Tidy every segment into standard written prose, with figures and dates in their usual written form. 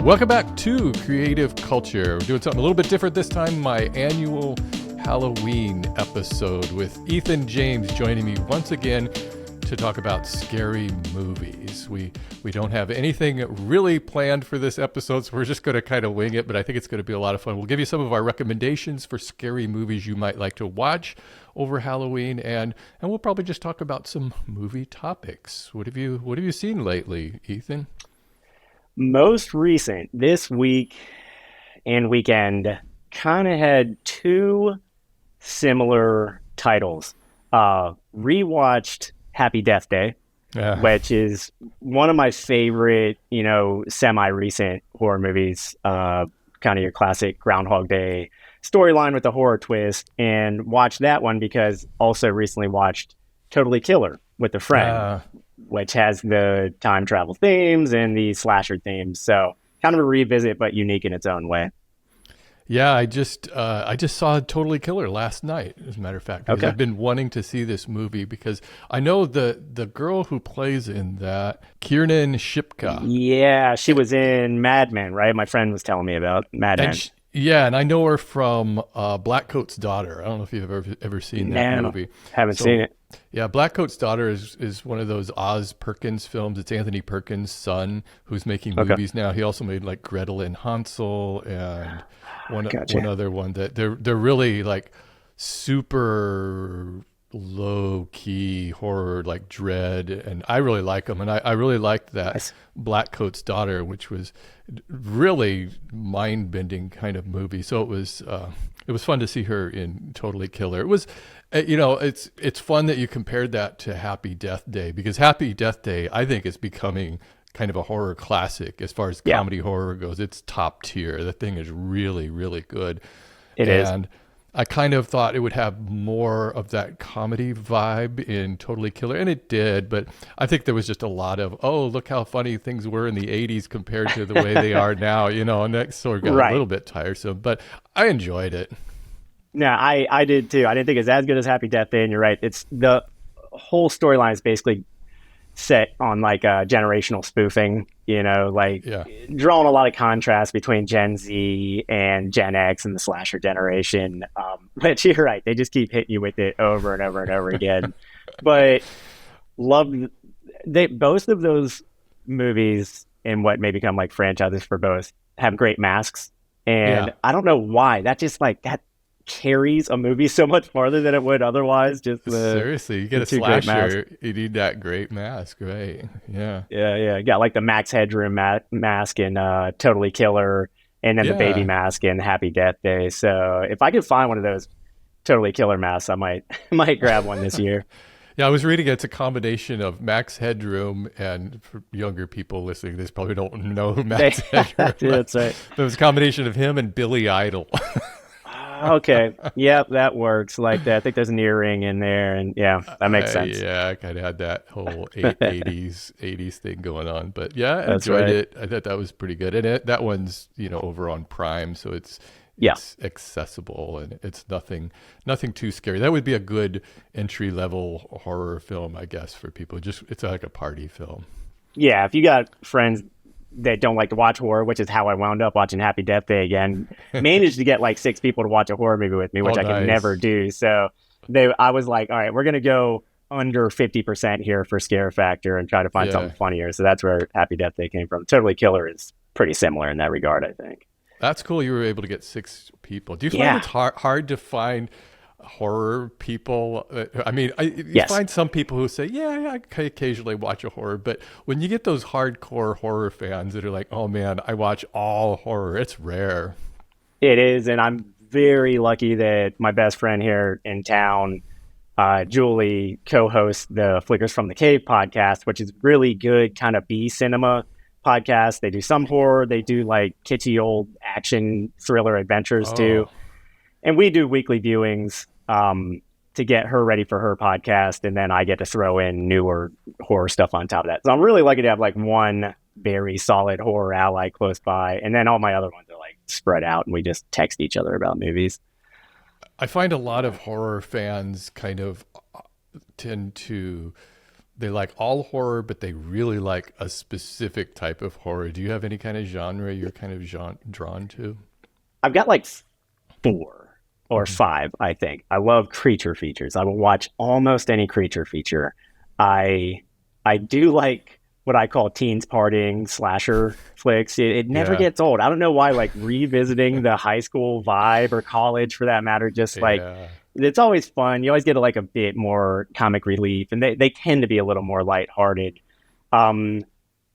Welcome back to Creative Culture. We're doing something a little bit different this time, my annual Halloween episode with Ethan James joining me once again to talk about scary movies. We don't have anything really planned for this episode, so we're just going to kind of wing it, but I think it's going to be a lot of fun. We'll give you some of our recommendations for scary movies you might like to watch over Halloween, and we'll probably just talk about some movie topics. What have you seen lately, Ethan? Most recent, this week and weekend, kind of had two similar titles. Rewatched Happy Death Day, which is one of my favorite, semi-recent horror movies. Kind of your classic Groundhog Day storyline with a horror twist. And watched that one because also recently watched Totally Killer with a friend, which has the time travel themes and the slasher themes. So kind of a revisit, but unique in its own way. Yeah, I just saw Totally Killer last night, as a matter of fact, because I've been wanting to see this movie because I know the girl who plays in that, Kiernan Shipka. Yeah, she was in Mad Men, right? My friend was telling me about Mad Men. And I know her from Blackcoat's Daughter. I don't know if you've ever seen that movie. Haven't seen it. Yeah, Blackcoat's Daughter is one of those Oz Perkins films. It's Anthony Perkins' son who's making movies now. He also made like Gretel and Hansel and one other one that they're really like super low key horror, like Dread, and I really like them. And I really liked that Blackcoat's Daughter, which was really mind bending kind of movie. So it was fun to see her in Totally Killer. It was, it's fun that you compared that to Happy Death Day, because Happy Death Day, I think, is becoming kind of a horror classic as far as comedy horror goes. It's top tier. The thing is really, really good. It is. I kind of thought it would have more of that comedy vibe in Totally Killer, and it did, but I think there was just a lot of, look how funny things were in the 80s compared to the way they are now, and that sort of got a little bit tiresome, but I enjoyed it. Yeah, I did too. I didn't think it's as good as Happy Death Day, and you're right. It's the whole storyline is basically set on like generational spoofing, drawing a lot of contrast between Gen Z and Gen X and the slasher generation. But you're right, they just keep hitting you with it over and over and over again. But both of those movies, and what may become like franchises for both, have great masks. And I don't know why. That just that carries a movie so much farther than it would otherwise. Seriously, you get a slasher, you need that great mask, right? Yeah. You got like the Max Headroom mask in Totally Killer, and then the baby mask in Happy Death Day. So if I could find one of those Totally Killer masks, I might grab one this year. Yeah, I was reading it's a combination of Max Headroom, and for younger people listening, they probably don't know who Max Headroom is. That's right. It was a combination of him and Billy Idol. Okay. Yep, that works like that. I think there's an earring in there, and that makes sense. I kind of had that whole 80s thing going on, but I enjoyed it. I thought that was pretty good. And that one's, over on Prime, so it's accessible, and it's nothing too scary. That would be a good entry level horror film, I guess, for people. It's like a party film. Yeah, if you got friends that don't like to watch horror, which is how I wound up watching Happy Death Day again. Managed to get like 6 people to watch a horror movie with me, which I could never do. So I was like, all right, we're going to go under 50% here for scare factor and try to find something funnier. So that's where Happy Death Day came from. Totally Killer is pretty similar in that regard, I think. That's cool. You were able to get 6 people. Do you find it's hard to find horror people? You find some people who say, I occasionally watch a horror, but when you get those hardcore horror fans that are like, oh man, I watch all horror, it's rare. It is, and I'm very lucky that my best friend here in town, Julie, co-hosts the Flickers from the Cave podcast, which is really good kind of B cinema podcast. They do some horror, they do like kitschy old action thriller adventures too. And we do weekly viewings to get her ready for her podcast, and then I get to throw in newer horror stuff on top of that. So I'm really lucky to have like one very solid horror ally close by, and then all my other ones are like spread out, and we just text each other about movies. I find a lot of horror fans kind of tend to they like all horror, but they really like a specific type of horror. Do you have any kind of genre you're kind of drawn to? I've got like 4 or 5, I think. I love creature features. I will watch almost any creature feature. I do like what I call teens partying slasher flicks. It never gets old. I don't know why, like revisiting the high school vibe or college for that matter, just like it's always fun. You always get like a bit more comic relief, and they tend to be a little more lighthearted.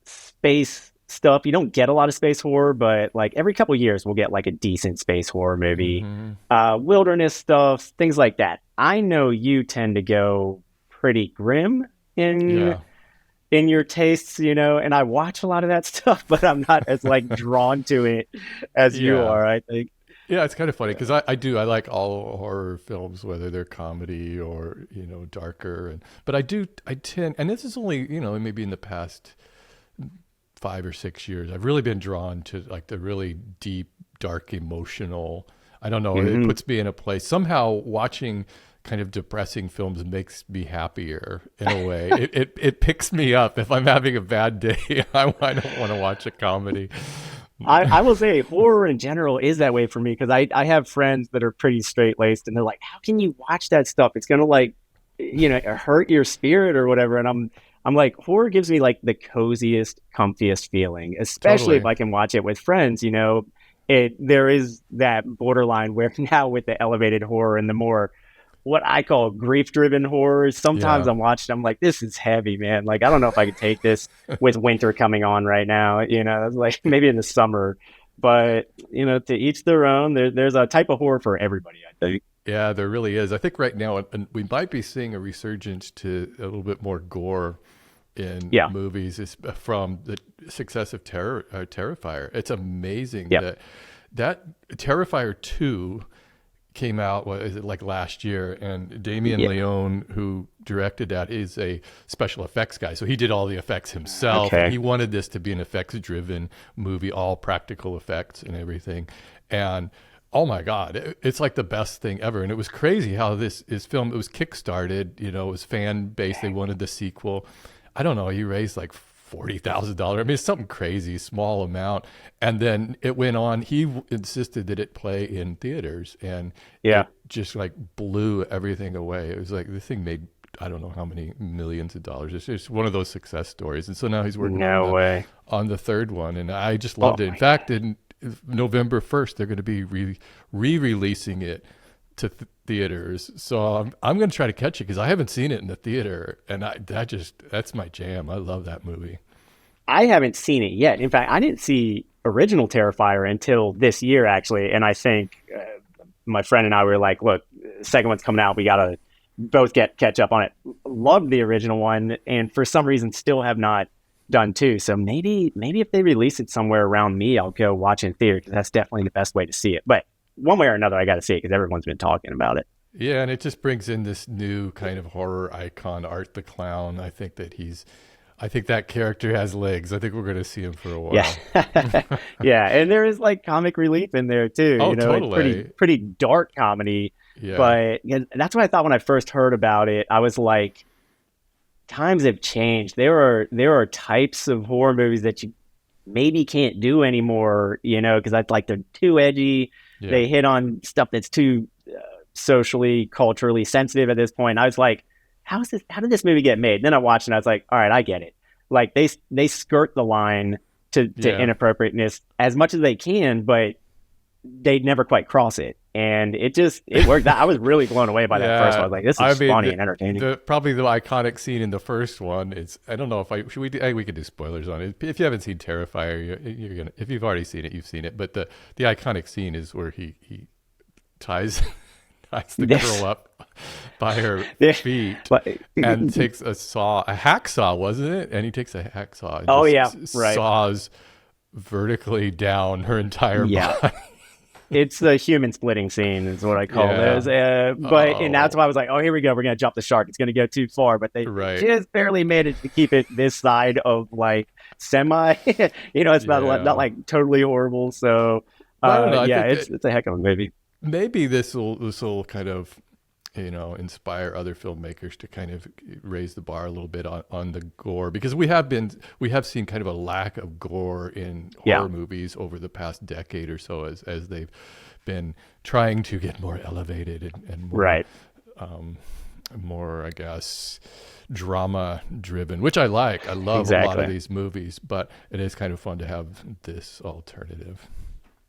Space stuff, you don't get a lot of space horror, but like every couple years we'll get like a decent space horror movie. Wilderness stuff, things like that. I know you tend to go pretty grim in your tastes, you know, and I watch a lot of that stuff, but I'm not as like drawn to it as you are, I think. Yeah, it's kind of funny because I like all horror films, whether they're comedy or, you know, darker. But I tend, and this is only, you know, maybe in the past 5 or 6 years, I've really been drawn to like the really deep, dark, emotional. I don't know, it puts me in a place. Somehow watching kind of depressing films makes me happier in a way. It picks me up. If I'm having a bad day, I don't want to watch a comedy. I will say horror in general is that way for me, because I have friends that are pretty straight-laced and they're like, how can you watch that stuff? It's going to like, you know, hurt your spirit or whatever. And I'm like, horror gives me like the coziest, comfiest feeling, especially if I can watch it with friends. You know, there is that borderline where now with the elevated horror and the more what I call grief-driven horrors, sometimes I'm watching, I'm like, this is heavy, man. Like, I don't know if I could take this with winter coming on right now. You know, it's like maybe in the summer, but you know, to each their own. There's a type of horror for everybody, I think. Yeah, there really is. I think right now, and we might be seeing a resurgence to a little bit more gore in movies from the success of Terrifier. It's amazing that Terrifier 2 came out, what is it, like last year, and Damien Leone, who directed that, is a special effects guy, so he did all the effects himself. He wanted this to be an effects driven movie, all practical effects and everything, and oh my god, it's like the best thing ever. And it was crazy how this is filmed. It was kickstarted, you know, it was fan based. They wanted the sequel. I don't know, he raised like $40,000. I mean, it's something crazy, small amount. And then it went on. He insisted that it play in theaters, and it just like blew everything away. It was like, this thing made, I don't know how many millions of dollars. It's just one of those success stories. And so now he's working on the third one. And I just loved it. In fact, in November 1st, they're going to be re-releasing it to theaters. So I'm going to try to catch it because I haven't seen it in the theater, and that's my jam. I love that movie. I haven't seen it yet. In fact, I didn't see original Terrifier until this year, actually. And I think my friend and I were like, look, the second one's coming out. We got to both catch up on it. Loved the original one, and for some reason still have not done two. So maybe if they release it somewhere around me, I'll go watch it in theater, because that's definitely the best way to see it. But one way or another, I got to see it because everyone's been talking about it. Yeah, and it just brings in this new kind of horror icon, Art the Clown. I think that character has legs. I think we're going to see him for a while. Yeah, yeah, and there is like comic relief in there too. Oh, you know, totally. It's pretty dark comedy. Yeah. But that's what I thought when I first heard about it. I was like, times have changed. There are types of horror movies that you maybe can't do anymore. You know, because they're too edgy. Yeah. They hit on stuff that's too socially, culturally sensitive at this point. I was like, how did this movie get made? And then I watched it and I was like, all right, I get it. Like they skirt the line to inappropriateness as much as they can, but they never quite cross it. And it worked. I was really blown away by that first one. I was like, this is funny and entertaining. Probably the iconic scene in the first one is, I don't know if we could do spoilers on it. If you haven't seen Terrifier, you're gonna, if you've already seen it, you've seen it. But the iconic scene is where he ties the girl up by her feet and takes a hacksaw, wasn't it? And he takes a hacksaw and saws vertically down her entire body. It's the human splitting scene is what I call those. And that's why I was like, oh, here we go. We're going to jump the shark. It's going to go too far. But they just barely made it to keep it this side of like semi. You know, it's not like totally horrible. So, it's a heck of a movie. Maybe this will kind of inspire other filmmakers to kind of raise the bar a little bit on the gore, because we have seen kind of a lack of gore in horror movies over the past decade or so as they've been trying to get more elevated and more, more, I guess, drama driven, which I like. I love a lot of these movies, but it is kind of fun to have this alternative.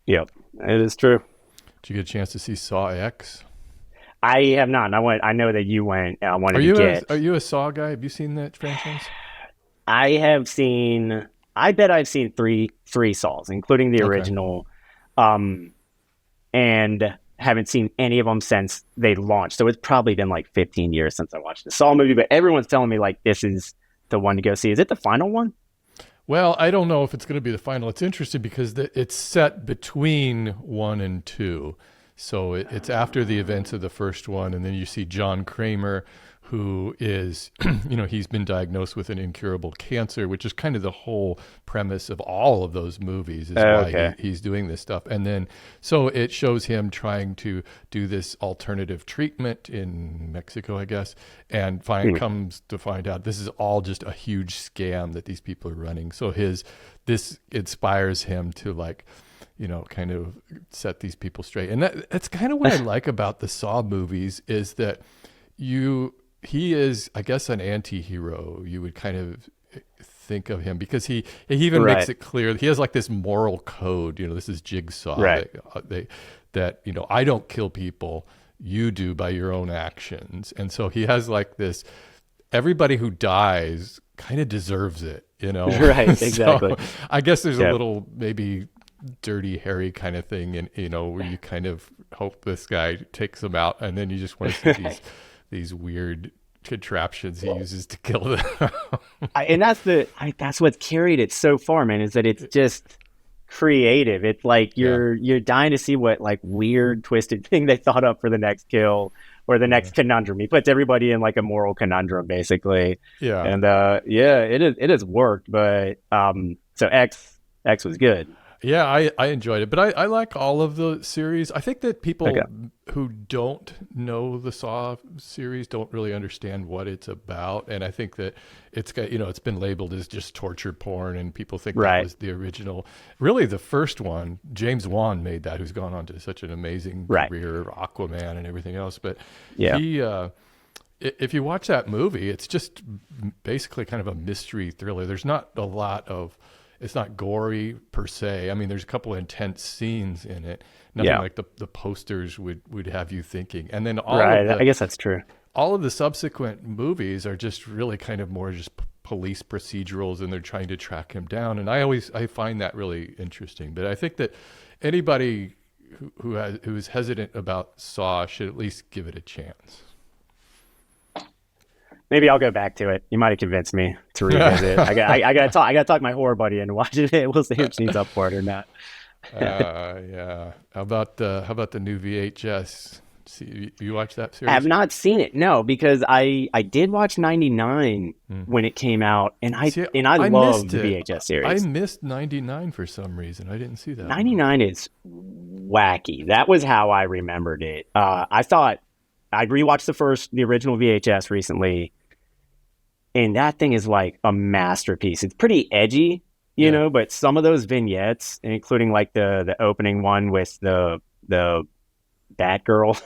Yep, it is true. Did you get a chance to see Saw X? I have not. I know that you went. I wanted to get. Are you a Saw guy? Have you seen that franchise? I have seen. I bet I've seen three Saws, including the original, and haven't seen any of them since they launched. So it's probably been like 15 years since I watched the Saw movie. But everyone's telling me like this is the one to go see. Is it the final one? Well, I don't know if it's going to be the final. It's interesting because it's set between 1 and 2. So it's after the events of the first one, and then you see John Kramer, who is, he's been diagnosed with an incurable cancer, which is kind of the whole premise of all of those movies, is why he's doing this stuff. And then, so it shows him trying to do this alternative treatment in Mexico, I guess, and comes to find out this is all just a huge scam that these people are running. So this inspires him to kind of set these people straight. And that's kind of what I like about the Saw movies, is that he is, I guess, an anti-hero. You would kind of think of him because he even makes it clear he has like this moral code. This is Jigsaw. That I don't kill people, you do by your own actions. And so he has like this, everybody who dies kind of deserves it, Right, exactly. So I guess there's a little maybe Dirty Harry kind of thing, and where you kind of hope this guy takes them out, and then you just want to see these weird contraptions he uses to kill them. And that's what's carried it so far, man, is that it's just creative. It's like you're dying to see what like weird twisted thing they thought up for the next kill or the next conundrum. He puts everybody in like a moral conundrum, basically. Yeah. And it has worked, but so X was good. Yeah, I enjoyed it, but I like all of the series. I think that people who don't know the Saw series don't really understand what it's about, and I think that it's got it's been labeled as just torture porn, and people think that was the original. Really, the first one, James Wan made that, who's gone on to such an amazing career, Aquaman and everything else. But he, if you watch that movie, it's just basically kind of a mystery thriller. There's not a lot of. It's not gory per se. I mean, there's a couple of intense scenes in it. Nothing like the posters would have you thinking. And then I guess that's true. All of the subsequent movies are just really kind of more just police procedurals, and they're trying to track him down. And I find that really interesting. But I think that anybody who is hesitant about Saw should at least give it a chance. Maybe I'll go back to it. You might have convinced me to revisit. I got to talk my horror buddy into watching it. We'll see if she's up for it or not. Yeah. How about the new VHS? See, you watch that series? I have not seen it. No, because I did watch 99 when it came out, and I loved the VHS series. I missed 99 for some reason. I didn't see that. 99 is wacky. That was how I remembered it. I thought I rewatched the original VHS recently, and that thing is like a masterpiece. It's pretty edgy, you know, but some of those vignettes, including like the opening one with the Batgirl,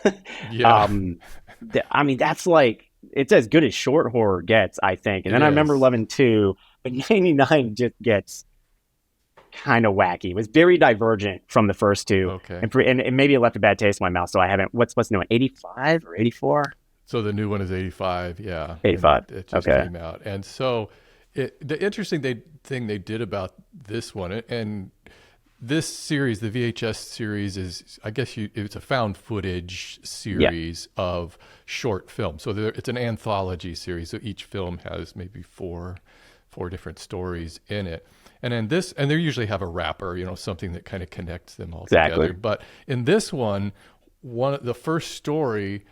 I mean, that's like, it's as good as short horror gets, I think. And then I remember loving 2, but 99 just gets kind of wacky. It was very divergent from the first 2. Okay. And maybe it left a bad taste in my mouth, so I haven't. What's the new one? 85 or 84? So the new one is 85, 85. It just came out. And so the interesting thing they did about this one, and this series, the VHS series, is, I guess it's a found footage series of short films. So it's an anthology series. So each film has maybe four different stories in it. And in this, and they usually have a wrapper, something that kind of connects them all together. But in this one, the first story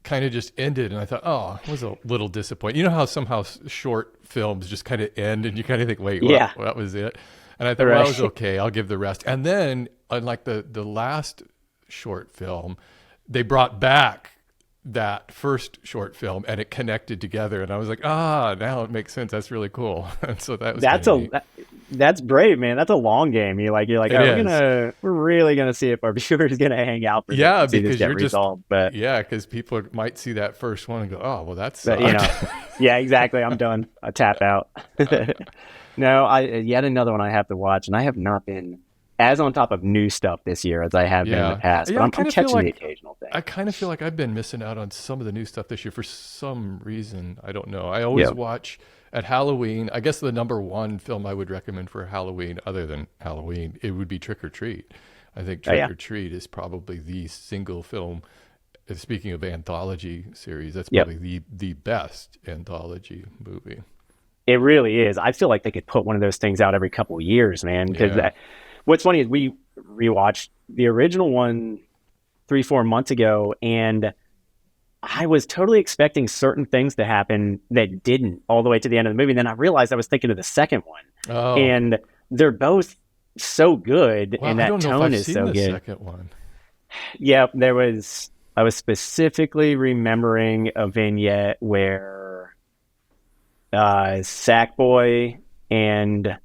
kind of just ended, and I thought, I was a little disappointed. You know how somehow short films just kind of end, and you kind of think, wait, what, that was it? And I thought, well, that was okay. I'll give the rest. And then, unlike the last short film, they brought back that first short film and it connected together, and I was like, now it makes sense. That's really cool. And so that was neat. That's great, man. That's a long game. You're like, we're really gonna see if our viewers gonna hang out for this and see this get resolved. But because people might see that first one and go, oh, well, that's yeah, exactly. I'm done. I tap out. No, yet another one I have to watch, and I have not been as on top of new stuff this year as I have been in the past. But I'm catching the occasional thing. I kind of feel like I've been missing out on some of the new stuff this year for some reason. I don't know. I always watch at Halloween. I guess the number one film I would recommend for Halloween, other than Halloween, it would be Trick or Treat. I think Trick or Treat is probably the single film. Speaking of anthology series, that's probably the best anthology movie. It really is. I feel like they could put one of those things out every couple of years, man. Because what's funny is we rewatched the original one 3-4 months ago, and I was totally expecting certain things to happen that didn't all the way to the end of the movie. And then I realized I was thinking of the second one, and they're both so good, and that tone is so good. Second one. Yeah, I was specifically remembering a vignette where Sackboy and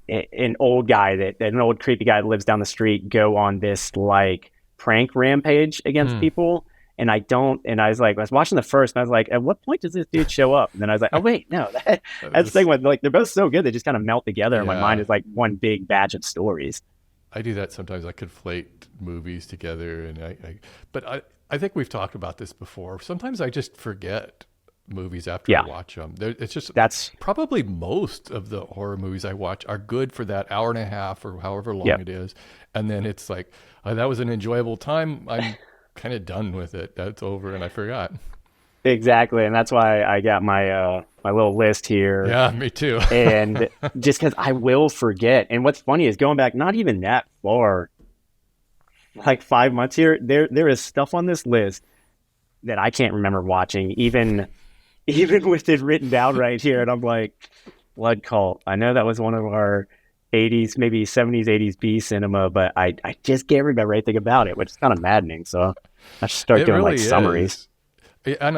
an old guy an old creepy guy that lives down the street go on this like prank rampage against people. And I was like, I was watching the first, and I was like, at what point does this dude show up? And then I was like, oh wait, no, that's the thing with, like, they're both so good, they just kind of melt together in my mind as like one big batch of stories. I do that sometimes. I conflate movies together, and but I think we've talked about this before. Sometimes I just forget movies after I watch them. That's probably most of the horror movies I watch are good for that hour and a half or however long it is, and then it's like, that was an enjoyable time. I'm kind of done with it. That's over, and I forgot. Exactly, and that's why I got my my little list here. Yeah, me too. And just because I will forget. And what's funny is going back not even that far, like 5 months here, there is stuff on this list that I can't remember watching, even with it written down right here. And I'm like, Blood Cult. I know that was one of our 80s, maybe 70s, 80s B cinema, but I just can't remember anything about it, which is kind of maddening. So I should start doing really like summaries. And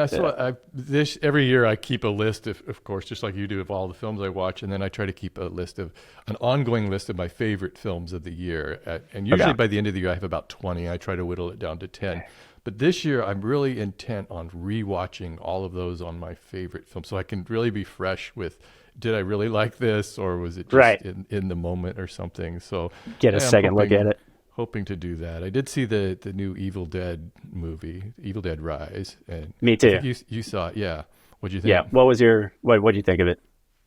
every year I keep a list of course, just like you do, of all the films I watch, and then I try to keep an ongoing list of my favorite films of the year. And usually by the end of the year I have about 20. I try to whittle it down to 10. But this year I'm really intent on rewatching all of those on my favorite films, so I can really be fresh with, did I really like this, or was it just in the moment or something? So get a second look at it. Hoping to do that. I did see the new Evil Dead movie, Evil Dead Rise. And me too. You saw it, yeah. What'd you think? Yeah. What'd you think of it?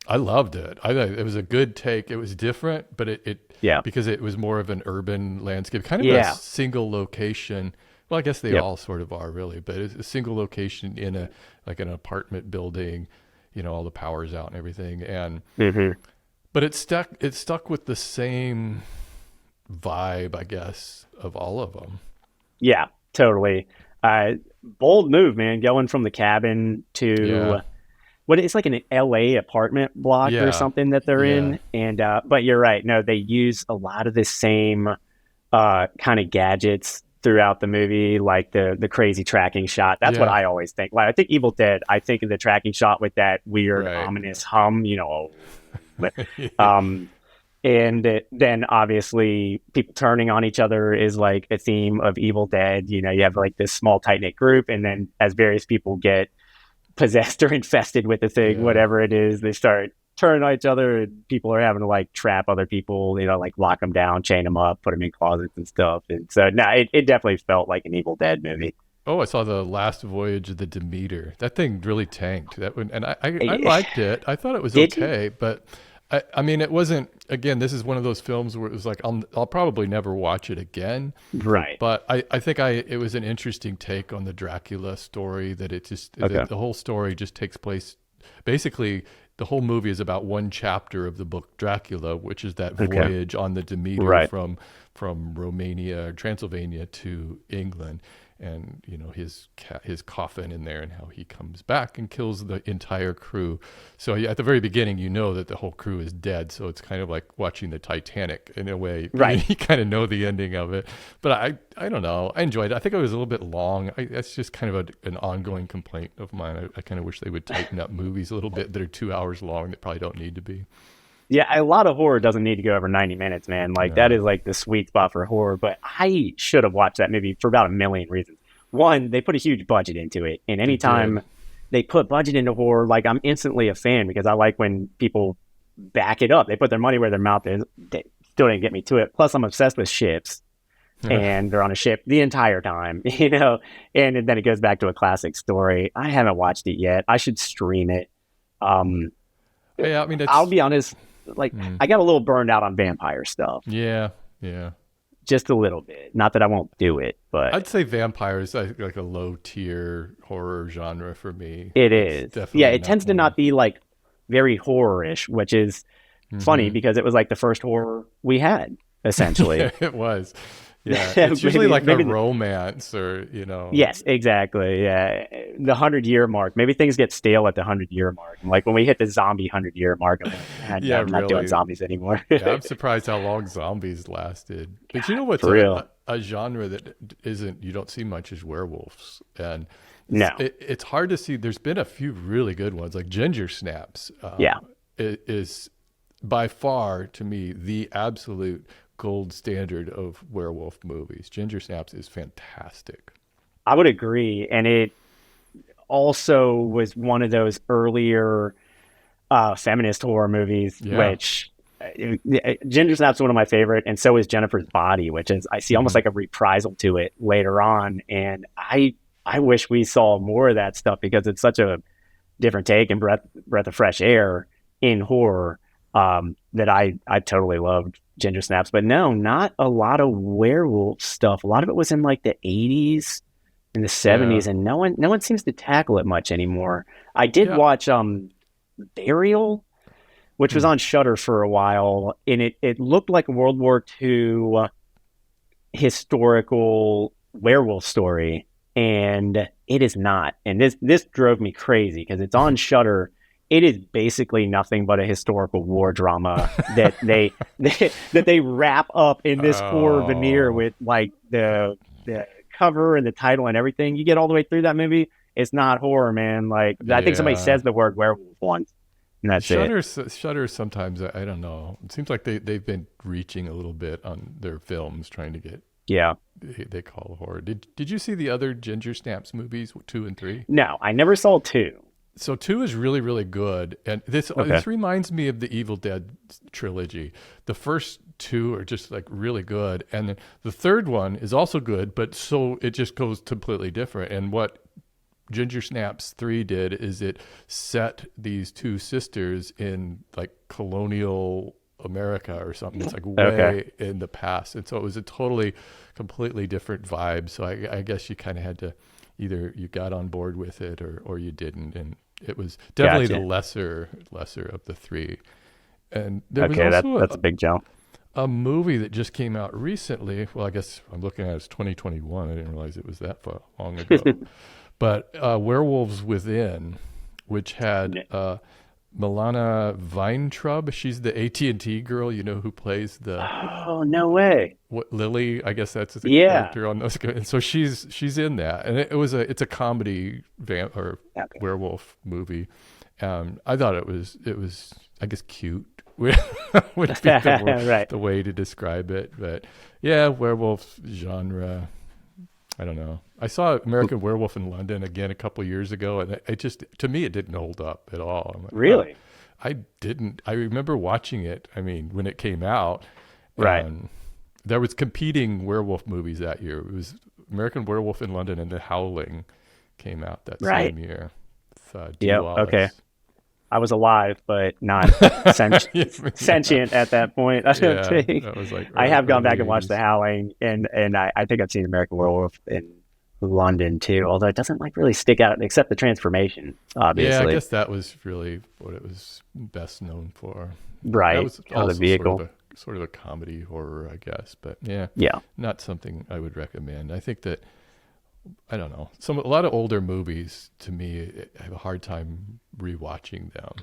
I loved it. I thought it was a good take. It was different, but it because it was more of an urban landscape, kind of a single location. Well, I guess they all sort of are really, but it's a single location in an apartment building. You know, all the power's out and everything, and but it stuck with the same vibe, I guess, of all of them. Yeah, totally. Bold move, man, going from the cabin to what it's like an LA apartment block or something that they're in. And but you're right, no, they use a lot of the same kind of gadgets throughout the movie, like the crazy tracking shot. That's what I always think. Like, I think Evil Dead, I think of the tracking shot with that weird ominous hum, you know. And then obviously people turning on each other is like a theme of Evil Dead. You know, you have like this small tight-knit group, and then as various people get possessed or infested with the thing, whatever it is, they start turning on each other, and people are having to like trap other people, you know, like lock them down, chain them up, put them in closets and stuff. And so it definitely felt like an Evil Dead movie. Oh, I saw the last Voyage of the Demeter. That thing really tanked. That one, and I liked it. I thought it was okay, but I mean, it wasn't. Again, this is one of those films where it was like, I'll probably never watch it again. Right. But I think it was an interesting take on the Dracula story, that it just, the whole story just takes place. Basically, the whole movie is about one chapter of the book Dracula, which is that voyage on the Demeter from Romania, Transylvania to England. and his coffin in there and how he comes back and kills the entire crew. So at the very beginning, that the whole crew is dead. So it's kind of like watching the Titanic in a way. Right. You kind of know the ending of it. But I don't know. I enjoyed it. I think it was a little bit long. That's just kind of an ongoing complaint of mine. I kind of wish they would tighten up movies a little bit that are 2 hours long that probably don't need to be. Yeah, a lot of horror doesn't need to go over 90 minutes, man. Like, that is like the sweet spot for horror. But I should have watched that movie for about a million reasons. One, they put a huge budget into it. And anytime they put budget into horror, like, I'm instantly a fan because I like when people back it up. They put their money where their mouth is. They still didn't get me to it. Plus, I'm obsessed with ships. And they're on a ship the entire time, and then it goes back to a classic story. I haven't watched it yet. I should stream it. Yeah, I mean, I'll be honest. Like, I got a little burned out on vampire stuff. Yeah. Just a little bit. Not that I won't do it, but I'd say vampires like a low tier horror genre for me. It is. Yeah, it tends to not be like very horror-ish, which is funny because it was like the first horror we had, essentially. It was. Yeah, it's usually maybe a romance or, Yes, exactly. Yeah. The 100-year mark. Maybe things get stale at the 100-year mark. Like when we hit the zombie 100-year mark, I'm like, I'm not doing zombies anymore. Yeah, I'm surprised how long zombies lasted. But you know what's a genre that you don't see much is werewolves. And it's hard to see. There's been a few really good ones, like Ginger Snaps. It is by far, to me, the absolute gold standard of werewolf movies. Ginger Snaps is fantastic. I would agree. And it also was one of those earlier feminist horror movies, which Ginger Snaps is one of my favorite. And so is Jennifer's Body, which is, I see almost like a reprisal to it later on. And I wish we saw more of that stuff because it's such a different take and breath of fresh air in horror that I totally loved Ginger Snaps. But no, not a lot of werewolf stuff. A lot of it was in like the 80s and the 70s, and no one seems to tackle it much anymore. I did watch Burial, which was on Shudder for a while, and it looked like a World War II historical werewolf story, and it is not. And this drove me crazy because it's on Shudder. It is basically nothing but a historical war drama that they wrap up in this horror veneer with like the cover and the title and everything. You get all the way through that movie, it's not horror, man. Like, I think somebody says the word werewolf once, and that's it. Shudder sometimes, I don't know. It seems like they've been reaching a little bit on their films, trying to get they call horror. Did you see the other Ginger Snaps movies, 2 and 3? No, I never saw 2. So 2 is really, really good. And this reminds me of the Evil Dead trilogy. The first 2 are just like really good. And then the third one is also good, but so it just goes completely different. And what Ginger Snaps 3 did is it set these 2 sisters in like colonial America or something. It's like way in the past. And so it was a completely different vibe. So I guess you kind of had to, either you got on board with it or you didn't. And it was definitely the lesser of the 3. And there was also that's a big jump. A movie that just came out recently. Well, I guess I'm looking at it's 2021. I didn't realize it was that far long ago. But Werewolves Within, which had Milana Weintraub. She's the AT&T girl, who plays the... Oh, no way. Lily, I guess that's the character on those. And so she's in that. And it's a comedy werewolf movie. I thought it was I guess cute would be the way to describe it. But yeah, werewolf genre. I don't know. I saw American Werewolf in London again a couple of years ago, and to me, it didn't hold up at all. Like, really? I didn't. I remember watching it, when it came out. Right. And there was competing werewolf movies that year. It was American Werewolf in London and The Howling came out that same year. Okay. I was alive, but not sentient at that point. I don't think. That was like I have gone back and watched The Howling, and I think I've seen American Werewolf in London too. Although it doesn't really stick out, except the transformation. Obviously, yeah. I guess that was really what it was best known for. Right, that was also the vehicle. Sort of a comedy horror, I guess. But yeah, yeah, not something I would recommend. I think that I don't know. A lot of older movies to me, I have a hard time rewatching them.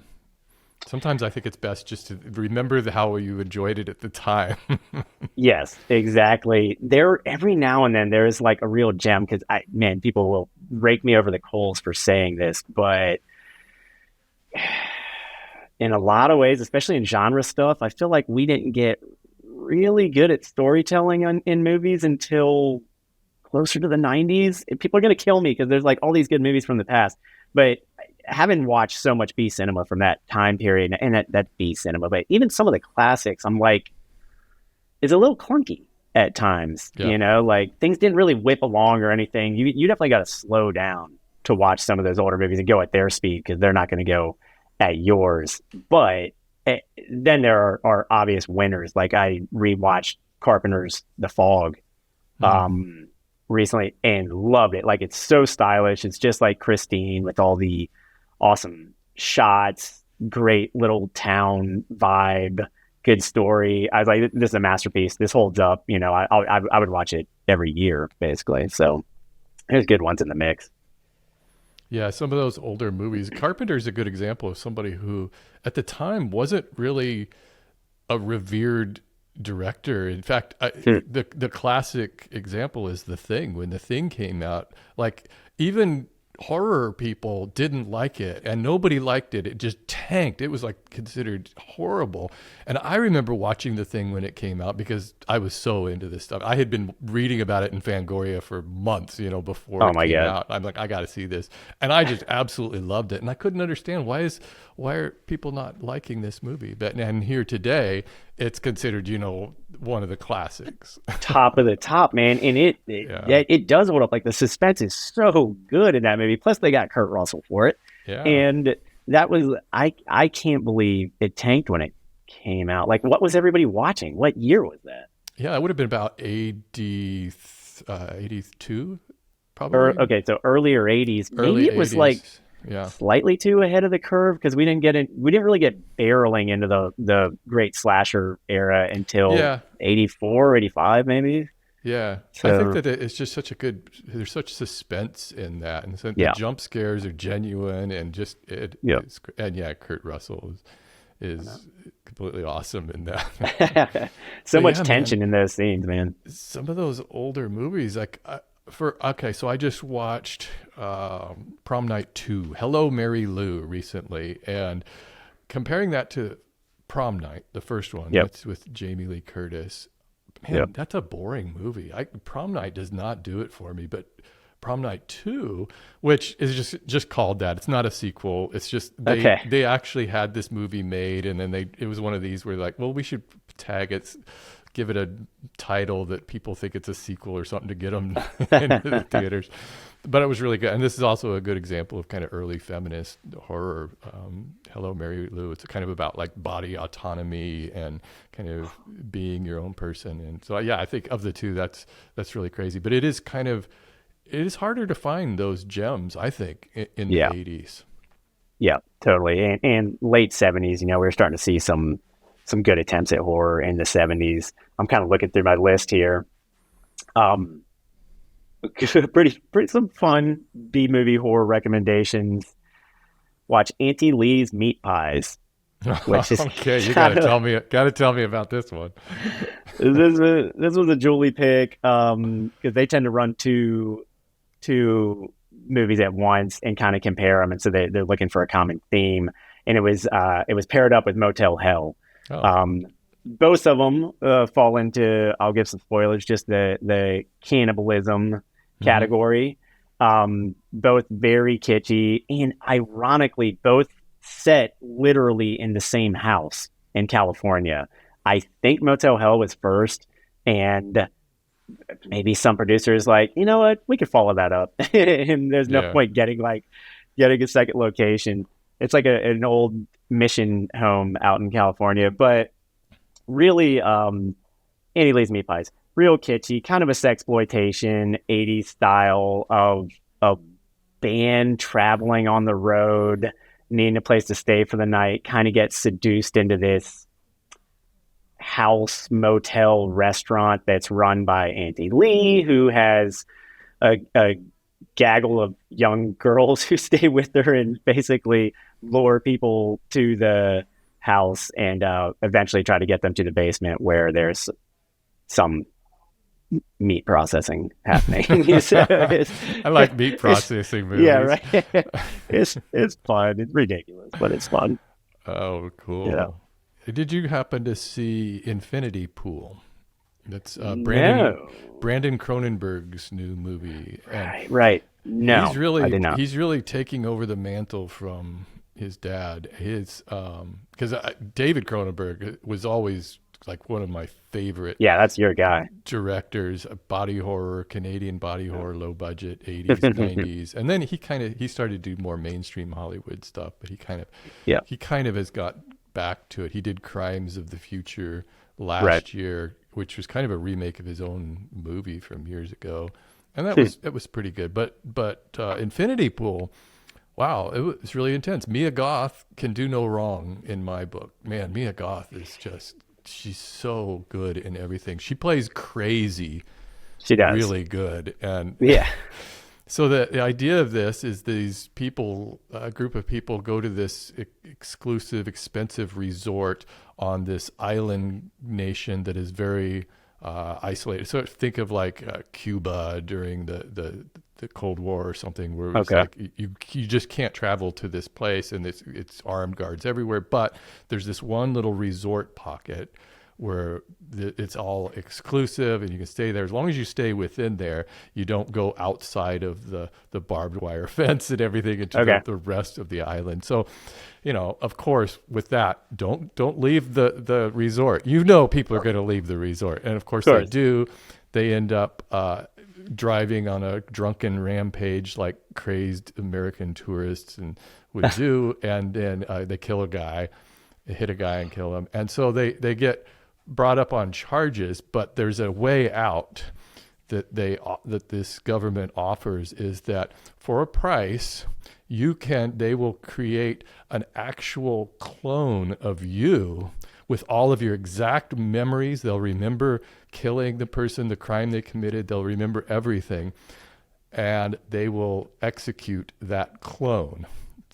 Sometimes I think it's best just to remember how you enjoyed it at the time. Yes, exactly. There, every now and then there is like a real gem because people will rake me over the coals for saying this, but in a lot of ways, especially in genre stuff, I feel like we didn't get really good at storytelling in movies until closer to the 90s. And people are going to kill me because there's like all these good movies from the past, but having watched so much B cinema from that time period, and that B cinema, but even some of the classics, I'm like, it's a little clunky at times. Yeah. Like things didn't really whip along or anything. You definitely got to slow down to watch some of those older movies and go at their speed because they're not going to go at yours. But then there are obvious winners. Like I rewatched Carpenter's The Fog recently and loved it. Like it's so stylish. It's just like Christine with all the awesome shots, great little town vibe, good story. I was like, this is a masterpiece. This holds up. I would watch it every year basically. So there's good ones in the mix. Yeah, some of those older movies. Carpenter's a good example of somebody who, at the time, wasn't really a revered director. In fact, the classic example is The Thing. When The Thing came out, like even horror people didn't like it, and nobody liked it. It just tanked. It was like considered horrible. And I remember watching The Thing when it came out because I was so into this stuff. I had been reading about it in Fangoria for months, before it came out. I'm like, I got to see this, and I just absolutely loved it. And I couldn't understand why are people not liking this movie? And here today, it's considered, one of the classics. Top of the top, man. And it does hold up. Like the suspense is so good in that movie. Plus they got Kurt Russell for it. Yeah. And that was, I can't believe it tanked when it came out. Like what was everybody watching? What year was that? Yeah, it would have been about 82, probably. Okay, so earlier 80s. Maybe it was 80s. like Yeah. slightly too ahead of the curve because we didn't really get barreling into the great slasher era until 84, 85 maybe. Yeah. So, I think that it's just there's such suspense in that. And so the jump scares are genuine and just, Kurt Russell is completely awesome in that. so much tension in those scenes, man. Some of those older movies, like, so I just watched Prom Night 2, Hello, Mary Lou, recently, and comparing that to Prom Night, the first one, that's with Jamie Lee Curtis. Man, that's a boring movie. Prom Night does not do it for me, but Prom Night 2, which is just called that. It's not a sequel. It's just they actually had this movie made, and then it was one of these where like, well, we should tag it, give it a title that people think it's a sequel or something to get them into the theaters. But it was really good. And this is also a good example of kind of early feminist horror. Hello, Mary Lou. It's kind of about like body autonomy and kind of being your own person. And so, I think of the two, that's really crazy. But it is harder to find those gems, I think, in the 80s. Yeah, totally. And late 70s, we were starting to see some good attempts at horror in the 70s. I'm kind of looking through my list here. Pretty some fun B-movie horror recommendations. Watch Auntie Lee's Meat Pies, which is okay. You gotta tell me about this one. This was a Julie pick because they tend to run two movies at once and kind of compare them, and so they're looking for a common theme. And it was paired up with Motel Hell. Oh. Both of them fall into, I'll give some spoilers, just the cannibalism category. Both very kitschy, and ironically, both set literally in the same house in California. I think Motel Hell was first, and maybe some producers like, you know what, we could follow that up, and there's no point getting a second location. It's like an old mission home out in California, but really, Annie Lee's Meat Pies, real kitschy, kind of a sexploitation 80s style of a band traveling on the road, needing a place to stay for the night, kind of gets seduced into this house motel restaurant that's run by Auntie Lee, who has a gaggle of young girls who stay with her and basically lure people to the house and eventually try to get them to the basement where there's some meat processing happening. So I like meat processing movies. Yeah, right. It's fun. It's ridiculous, but it's fun. Oh, cool. Yeah. Did you happen to see Infinity Pool? That's No. Brandon Cronenberg's new movie. And Right. No, I did not. He's really taking over the mantle from his dad. Because David Cronenberg was always like one of my favorite. Yeah, that's your guy. Directors, body horror, Canadian body horror, low budget, 80s, 90s, and then he started to do more mainstream Hollywood stuff. But he kind of has got back to it. He did Crimes of the Future last year, which was kind of a remake of his own movie from years ago, and that was pretty good. But Infinity Pool, wow, it was really intense. Mia Goth can do no wrong in my book. Man, Mia Goth is she's so good in everything. She plays crazy. She does. Really good. And yeah. So the idea of this is these people, a group of people, go to this exclusive, expensive resort on this island nation that is very isolated. So think of like Cuba during the Cold War or something, where it's like you just can't travel to this place, and it's armed guards everywhere. But there's this one little resort pocket where it's all exclusive and you can stay there. As long as you stay within there, you don't go outside of the barbed wire fence and everything into the rest of the island. So, of course, with that, don't leave the resort. People are going to leave the resort. And of course they do. They end up driving on a drunken rampage like crazed American tourists would do. And then they kill a guy, they hit a guy and kill him. And so they get brought up on charges, but there's a way out that this government offers, is that for a price they will create an actual clone of you with all of your exact memories. They'll remember killing the person, the crime they committed. They'll remember everything, and they will execute that clone.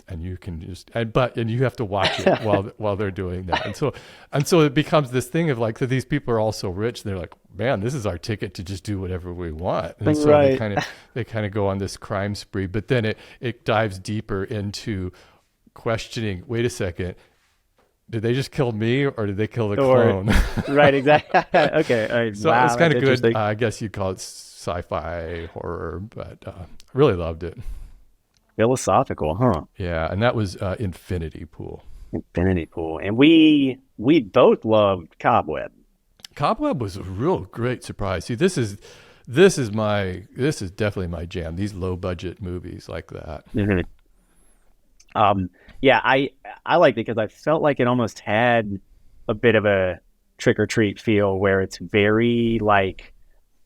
And you can you have to watch it while they're doing that. And so it becomes this thing of like, that these people are all so rich. They're like, man, this is our ticket to just do whatever we want. And so they kind of go on this crime spree, but then it dives deeper into questioning, wait a second, did they just kill me or did they kill the clone? Right. Exactly. Okay. So it's kind of good. I guess you'd call it sci-fi horror, but really loved it. Philosophical, huh? Yeah, and that was Infinity Pool. Infinity Pool, and we both loved Cobweb. Cobweb was a real great surprise. See, this is definitely my jam. These low budget movies like that. Mm-hmm. Yeah, I liked it because I felt like it almost had a bit of a Trick or Treat feel, where it's very like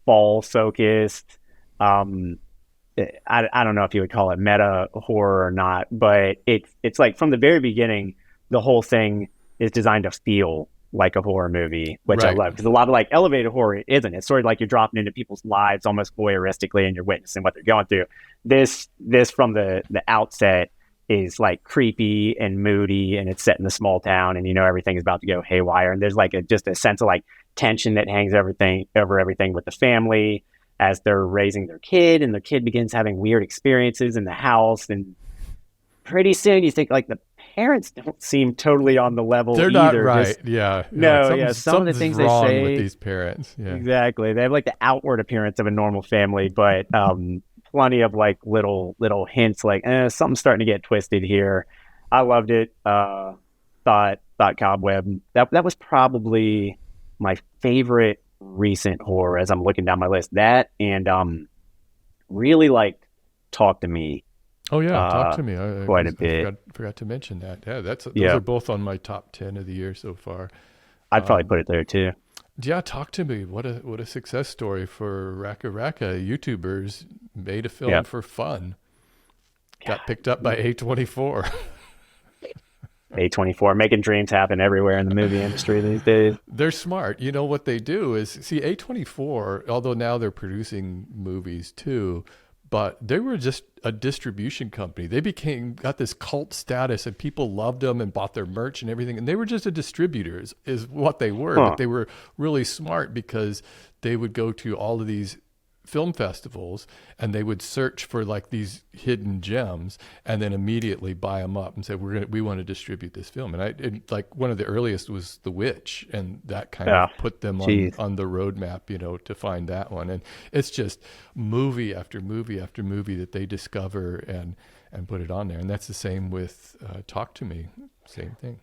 fall focused. I don't know if you would call it meta horror or not, but it's like from the very beginning, the whole thing is designed to feel like a horror movie, which I love, because a lot of like elevated horror isn't. It's sort of like you're dropping into people's lives almost voyeuristically, and you're witnessing what they're going through. This from the outset is like creepy and moody, and it's set in a small town, and everything is about to go haywire, and there's like just a sense of like tension that hangs over everything with the family as they're raising their kid, and their kid begins having weird experiences in the house. And pretty soon you think like the parents don't seem totally on the level. They're either. Not right. Yeah. Some of the things they say with these parents. Yeah. Exactly. They have like the outward appearance of a normal family, but plenty of like little hints like something's starting to get twisted here. I loved it. Thought Cobweb. That was probably my favorite recent horror as I'm looking down my list. That and really liked Talk to Me. Oh yeah, Talk to Me. Quite a bit. Forgot to mention that. Yeah, those are both on my top 10 of the year so far. I'd probably put it there too. Yeah, Talk to Me. What a success story for Raka YouTubers. Made a film for fun. Got picked up by A24. A24 making dreams happen everywhere in the movie industry these days. They're smart. What they do is, see, A24, although now they're producing movies too, but they were just a distribution company. They got this cult status, and people loved them and bought their merch and everything. And they were just a distributor is what they were. But they were really smart because they would go to all of these film festivals and they would search for like these hidden gems and then immediately buy them up and say, we want to distribute this film. And like one of the earliest was The Witch, and that kind of put them on the roadmap, to find that one. And it's just movie after movie after movie that they discover and put it on there. And that's the same with Talk to Me. Same thing.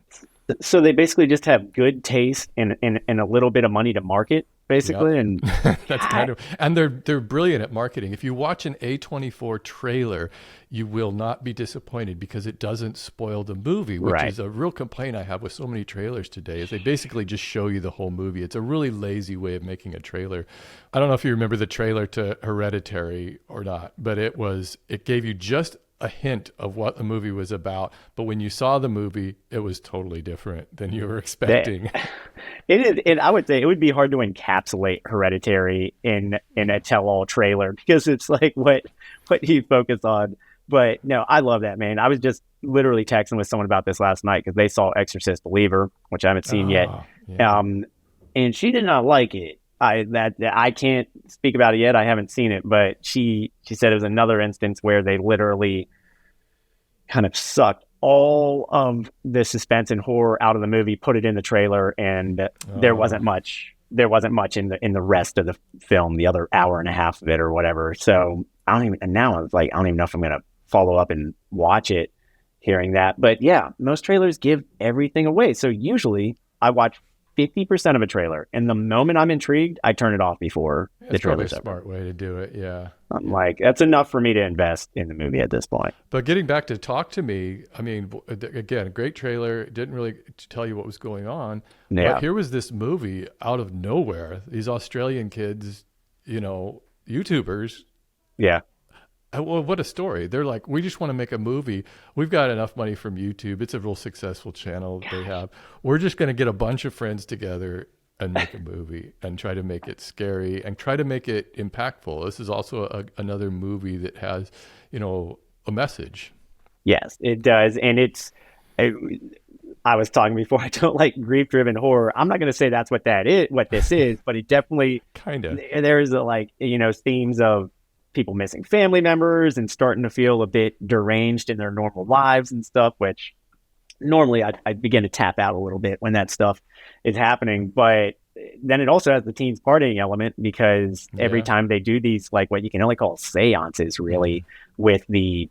So they basically just have good taste and a little bit of money to market, basically. Yep. And that's and they're brilliant at marketing. If you watch an A24 trailer, you will not be disappointed because it doesn't spoil the movie, which is a real complaint I have with so many trailers today, is they basically just show you the whole movie. It's a really lazy way of making a trailer. I don't know if you remember the trailer to Hereditary or not, but it gave you just a hint of what the movie was about, but when you saw the movie, it was totally different than you were expecting. I would say it would be hard to encapsulate Hereditary in a tell-all trailer because it's like what you focus on. But no, I love that, man. I was just literally texting with someone about this last night because they saw Exorcist Believer, which I haven't seen yet, and she did not like it. I can't speak about it yet. I haven't seen it, but she said it was another instance where they literally kind of sucked all of the suspense and horror out of the movie, put it in the trailer, and there wasn't much in the rest of the film, the other hour and a half of it or whatever. So I don't even know if I'm going to follow up and watch it hearing that. But yeah, most trailers give everything away. So usually I watch 50% of a trailer, and the moment I'm intrigued, I turn it off before the trailer's over. That's probably a smart way to do it, yeah. I'm like, that's enough for me to invest in the movie at this point. But getting back to Talk to Me, I mean, again, a great trailer. It didn't really tell you what was going on. Yeah. But here was this movie out of nowhere. These Australian kids, YouTubers. Yeah. Well, what a story. They're like, we just want to make a movie. We've got enough money from YouTube. It's a real successful channel they have. We're just going to get a bunch of friends together and make a movie and try to make it scary and try to make it impactful. This is also another movie that has, a message. Yes, it does. And I was talking before, I don't like grief-driven horror. I'm not going to say that's what this is, but it definitely kind of. There's themes of people missing family members and starting to feel a bit deranged in their normal lives and stuff, which normally I begin to tap out a little bit when that stuff is happening. But then it also has the teens partying element because every time they do these, like what you can only call seances really, with the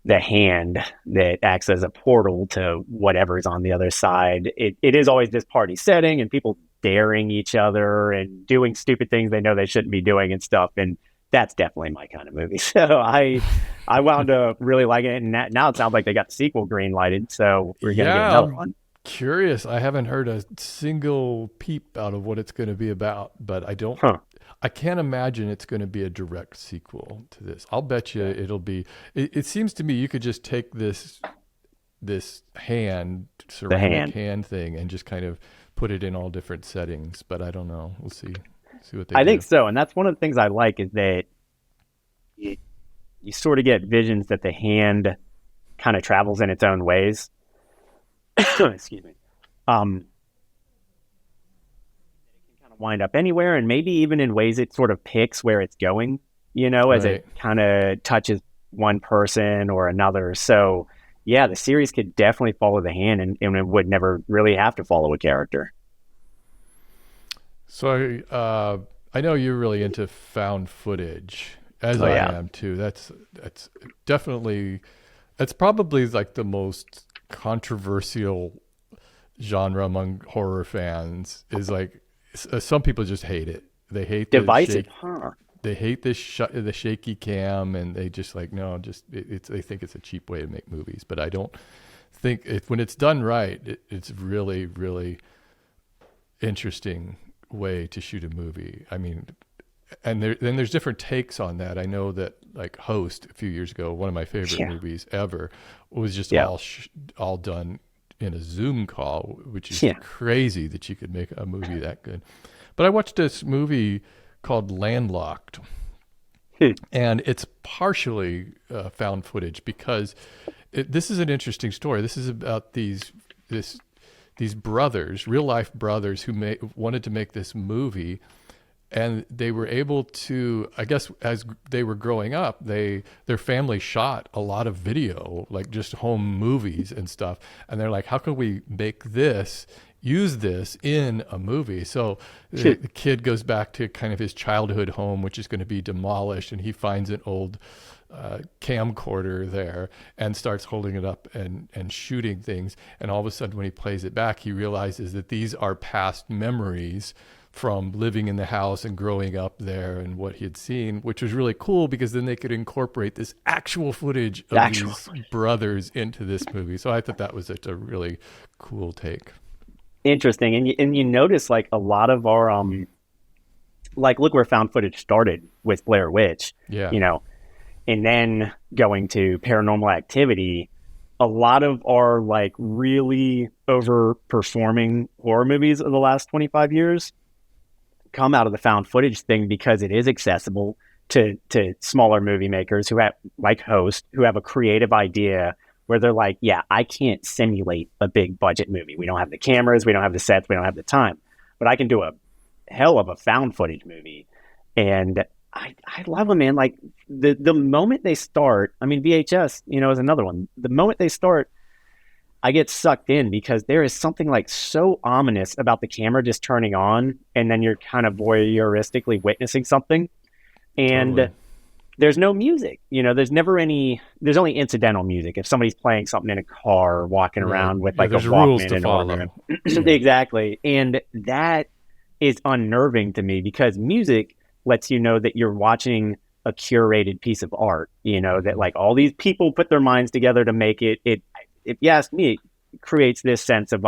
hand that acts as a portal to whatever's on the other side, it is always this party setting and people daring each other and doing stupid things they know they shouldn't be doing and stuff. And that's definitely my kind of movie. So I wound up really liking it. And now it sounds like they got the sequel green lighted. So we're going to get another one. Curious. I haven't heard a single peep out of what it's going to be about, but I can't imagine it's going to be a direct sequel to this. I'll bet you it'll be, it seems to me you could just take this ceramic hand thing and just kind of put it in all different settings, but I don't know. We'll see what they do. I think so. And that's one of the things I like is that you sort of get visions that the hand kind of travels in its own ways. Excuse me. It can kind of wind up anywhere and maybe even in ways it sort of picks where it's going, as it kind of touches one person or another. So yeah, the series could definitely follow the hand and it would never really have to follow a character. So I know you're really into found footage, as I am too. That's definitely, it's probably like the most controversial genre among horror fans. Is like some people just hate it. They hate divisive. They hate the shaky cam, and they just like they think it's a cheap way to make movies. But I don't think when it's done right, it's really really interesting way to shoot a movie. I mean, and then there's different takes on that. I know that like Host a few years ago, one of my favorite movies ever, was just all done in a Zoom call, which is crazy that you could make a movie that good. But I watched this movie called Landlocked. And it's partially found footage because this is an interesting story. This is about these brothers, real life brothers, who wanted to make this movie, and they were able to, I guess, as they were growing up, their family shot a lot of video, like just home movies and stuff. And they're like, how can we use this in a movie? So the kid goes back to kind of his childhood home, which is going to be demolished, and he finds an old camcorder there and starts holding it up and shooting things. And all of a sudden, when he plays it back, he realizes that these are past memories from living in the house and growing up there and what he had seen, which was really cool because then they could incorporate this actual footage of these brothers into this movie. So I thought that was a really cool take. Interesting. And you notice like a lot of our like look where found footage started with Blair Witch. Yeah. You know, and then going to Paranormal Activity, a lot of our like really overperforming horror movies of the last 25 years come out of the found footage thing because it is accessible to smaller movie makers who have, like Host, who have a creative idea where they're like, yeah, I can't simulate a big budget movie. We don't have the cameras, we don't have the sets, we don't have the time, but I can do a hell of a found footage movie. And I love them, man. Like the moment they start, I mean, VHS, you know, is another one. The moment they start, I get sucked in because there is something like so ominous about the camera just turning on, and then you're kind of voyeuristically witnessing something. And Totally. There's no music, you know, there's only incidental music. If somebody's playing something in a car or walking around with like a Walkman in order. Exactly. And that is unnerving to me because music lets you know that you're watching a curated piece of art, you know, that like all these people put their minds together to make it. If you ask me, it creates this sense of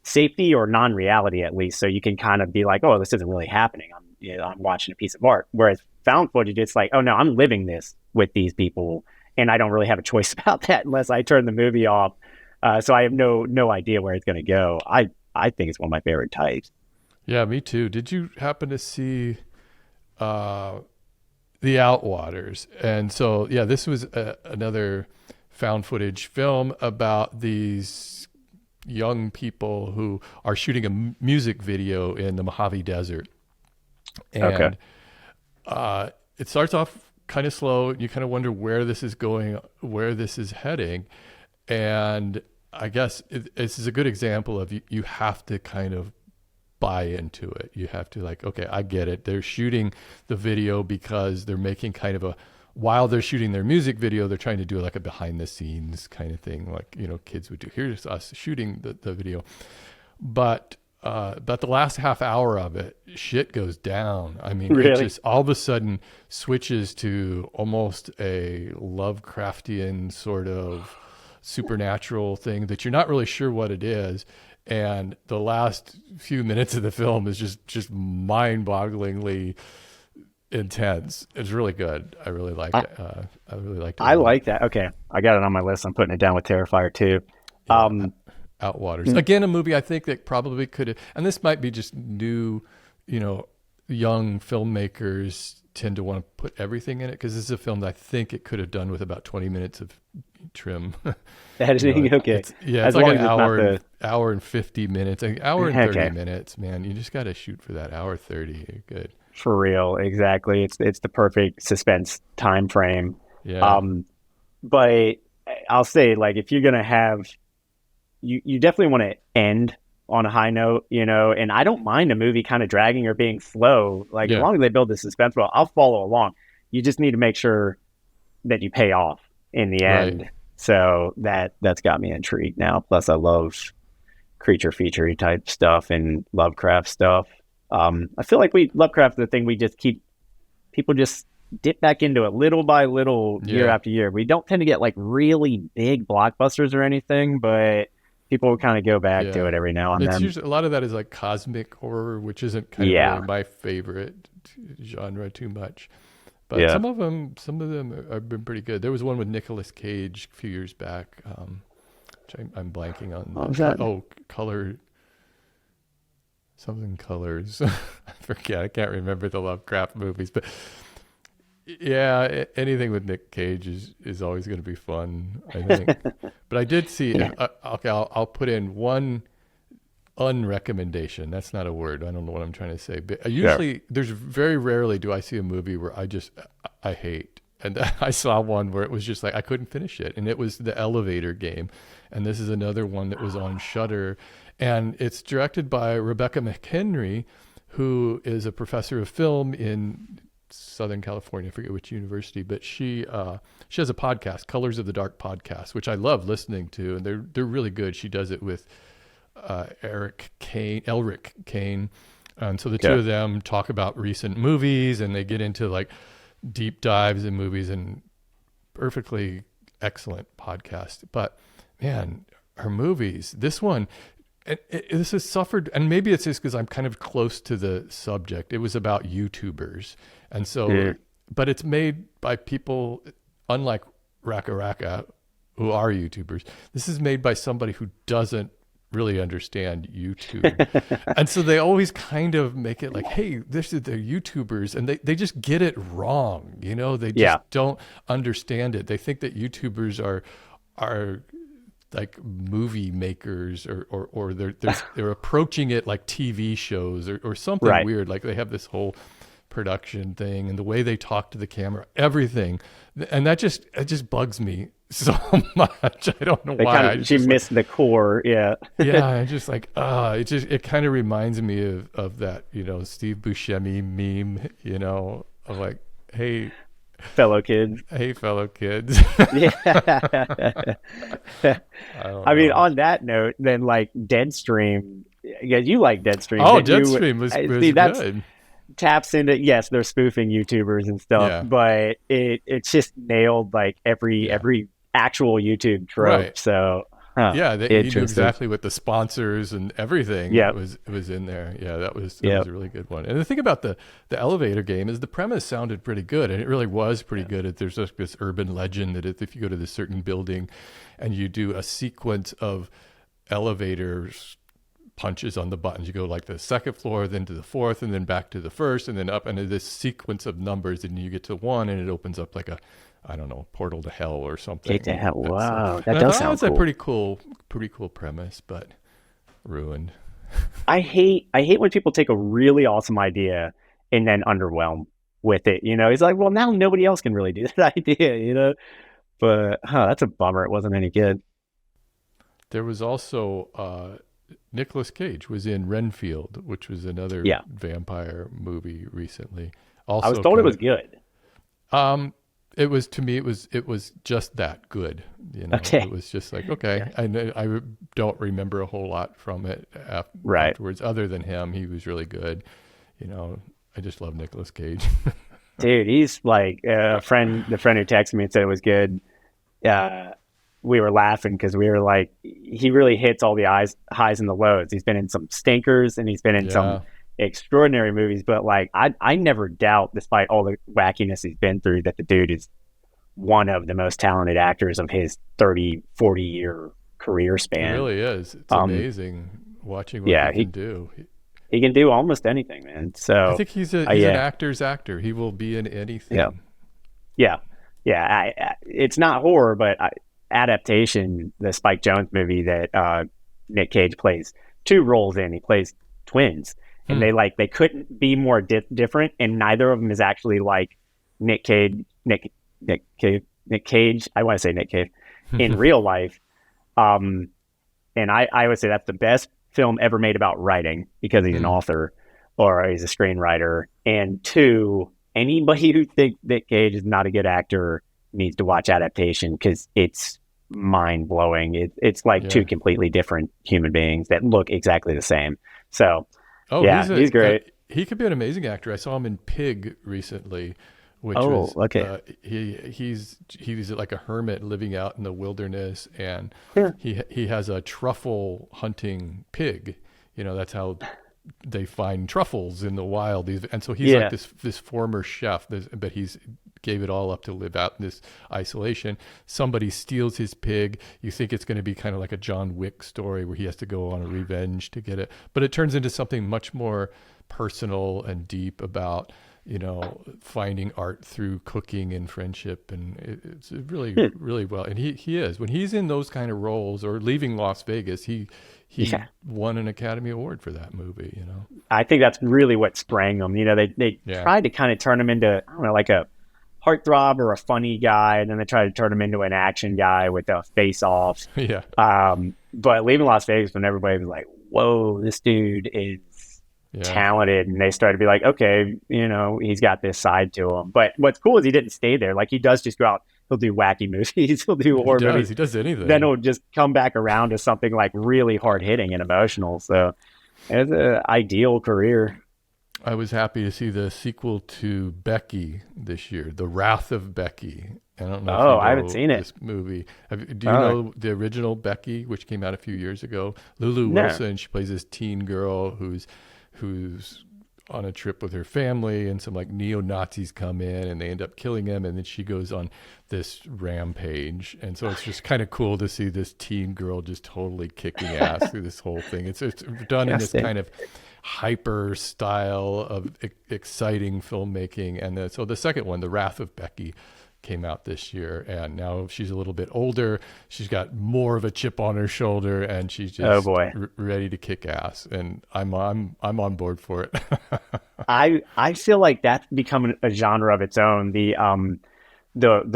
safety or non-reality, at least, so you can kind of be like, oh, this isn't really happening. I'm watching a piece of art. Whereas found footage, it's like, oh no, I'm living this with these people, and I don't really have a choice about that unless I turn the movie off. So I have no idea where it's going to go. I think it's one of my favorite types. Yeah, me too. Did you happen to see The Outwaters? And so, yeah, this was another found footage film about these young people who are shooting a music video in the Mojave Desert. And it starts off kind of slow. You kind of wonder where this is going, where this is heading. And I guess this is a good example of you have to kind of buy into it. You have to like, okay, I get it. They're shooting the video because they're making kind of while they're shooting their music video, they're trying to do like a behind the scenes kind of thing, like, you know, kids would do. Here's us shooting the video. But the last half hour of it, shit goes down. I mean, really? It just all of a sudden switches to almost a Lovecraftian sort of supernatural thing that you're not really sure what it is. And the last few minutes of the film is just mind-bogglingly intense. It's really good. I really liked it. I really liked it. I like that. Okay, I got it on my list. I'm putting it down with Terrifier too. Yeah, Outwaters. Again, a movie I think that probably could have, and this might be just new, you know, young filmmakers tend to want to put everything in it because this is a film that I think it could have done with about 20 minutes of trim. Editing, you know, okay. It's like an hour and 50 minutes, an hour and 30 minutes, man. You just got to shoot for that hour 30. You're good. For real, exactly. It's the perfect suspense time frame. Yeah. But I'll say, like, if you're gonna have, you definitely want to end on a high note, you know. And I don't mind a movie kind of dragging or being slow, like as long as they build the suspense well, I'll follow along. You just need to make sure that you pay off in the end. Right. So that's got me intrigued now. Plus, I love creature feature type stuff and Lovecraft stuff. I feel like Lovecraft, the thing we just keep, people just dip back into it little by little, year after year. We don't tend to get like really big blockbusters or anything, but people kind of go back to it every now and then. Usually, a lot of that is like cosmic horror, which isn't kind of really my favorite genre too much. But some of them have been pretty good. There was one with Nicolas Cage a few years back, which I'm blanking on. What was that? Color. Something Colors. I forget. I can't remember the Lovecraft movies, but Yeah, anything with Nick Cage is always going to be fun, I think. But I did see. Okay, I'll put in one unrecommendation. That's not a word. I don't know what I'm trying to say. But usually, there's very rarely do I see a movie where I hate. And I saw one where it was just like I couldn't finish it, and it was The Elevator Game. And this is another one that was on Shudder, and it's directed by Rebecca McHenry, who is a professor of film in Southern California. I forget which university, but she has a podcast, Colors of the Dark podcast, which I love listening to, and they're really good. She does it with Elric Kane, and so the two of them talk about recent movies, and they get into like deep dives in movies, and perfectly excellent podcast. But man, her movies, this one, this has suffered, and maybe it's just because I'm kind of close to the subject. It was about YouTubers, and so, but it's made by people unlike Raka Raka, who are YouTubers. This is made by somebody who doesn't really understand YouTube. And so they always kind of make it like, hey, this is they're YouTubers, and they just get it wrong. You know, they just don't understand it. They think that YouTubers are like movie makers, or they're approaching it like TV shows or something weird. Like they have this whole production thing, and the way they talk to the camera, everything. And it just bugs me so much. I don't know why. She missed the core. Yeah. Yeah. I just like, it kind of reminds me of that, Steve Buscemi meme, of like, hey, fellow kids. Hey, fellow kids. Yeah. I mean, on that note, then like Deadstream, yeah, you like Deadstream. Oh, Deadstream was good. Taps into, yes, they're spoofing YouTubers and stuff, but it's just nailed like every actual YouTube trope. Right. So he knew exactly what the sponsors and everything was in there. Yeah, that was a really good one. And the thing about the Elevator Game is the premise sounded pretty good, and it really was pretty good. There's this urban legend that if you go to this certain building and you do a sequence of elevators punches on the buttons, you go like the second floor, then to the fourth, and then back to the first, and then up, and this sequence of numbers, and you get to one, and it opens up like a, I don't know, portal to hell or something. Gate to hell. Wow, that does sound cool. That's a pretty cool premise, but ruined. I hate when people take a really awesome idea and then underwhelm with it. It's like, well, now nobody else can really do that idea. But that's a bummer. It wasn't any good. There was also Nicolas Cage was in Renfield, which was another vampire movie recently. Also, I was told it was good. It was, to me, it was just that good. Okay. It was just like, okay, I don't remember a whole lot from it afterwards. Other than him, he was really good. I just love Nicolas Cage. Dude, he's like the friend who texted me and said it was good. We were laughing because we were like, he really hits all the highs and the lows. He's been in some stinkers and he's been in some extraordinary movies, but like I never doubt, despite all the wackiness he's been through, that the dude is one of the most talented actors of his 30-40 year career span. It really is. It's amazing watching what he can do. He can do almost anything, man. So I think he's an actor's actor. He will be in anything. Yeah. It's not horror, but Adaptation, the Spike Jonze movie that Nick Cage plays two roles in. He plays twins, and they couldn't be more different, and neither of them is actually like Nick Cage. I want to say Nick Cage in real life. And I would say that's the best film ever made about writing, because he's an author or he's a screenwriter. And two, anybody who thinks Nick Cage is not a good actor needs to watch Adaptation, because it's mind-blowing. It's like two completely different human beings that look exactly the same. So he's great. He could be an amazing actor. I saw him in Pig recently, which he's like a hermit living out in the wilderness, and he has a truffle hunting pig. That's how they find truffles in the wild. And so he's like this former chef, but he's gave it all up to live out in this isolation. Somebody steals his pig. You think it's going to be kind of like a John Wick story where he has to go on a revenge to get it, but it turns into something much more personal and deep about finding art through cooking and friendship, and it's really, Hmm. really well. And he is, when he's in those kind of roles or leaving Las Vegas, he Yeah. won an Academy Award for that movie. I think that's really what sprang them. They Yeah. tried to kind of turn him into, I don't know, like a heartthrob or a funny guy, and then they tried to turn him into an action guy with a face off. Yeah. But leaving Las Vegas, when everybody was like, whoa, this dude is talented, and they started to be like, okay, he's got this side to him. But what's cool is he didn't stay there. Like, he does just go out, he'll do wacky movies, he'll do horror movies. He does anything. Then he'll just come back around to something like really hard hitting and emotional. So it's an ideal career. I was happy to see the sequel to Becky this year, The Wrath of Becky. I don't know. Oh, I haven't seen it. This movie. Do you know the original Becky, which came out a few years ago? Lulu Wilson. She plays this teen girl who's on a trip with her family, and some like neo-Nazis come in and they end up killing him, and then she goes on this rampage. And so it's just kind of cool to see this teen girl just totally kicking ass through this whole thing. It's done in this kind of hyper style of exciting filmmaking. And so the second one, The Wrath of Becky, came out this year, and now she's a little bit older. She's got more of a chip on her shoulder, and she's just ready to kick ass. And I'm on board for it. I feel like that's become a genre of its own. The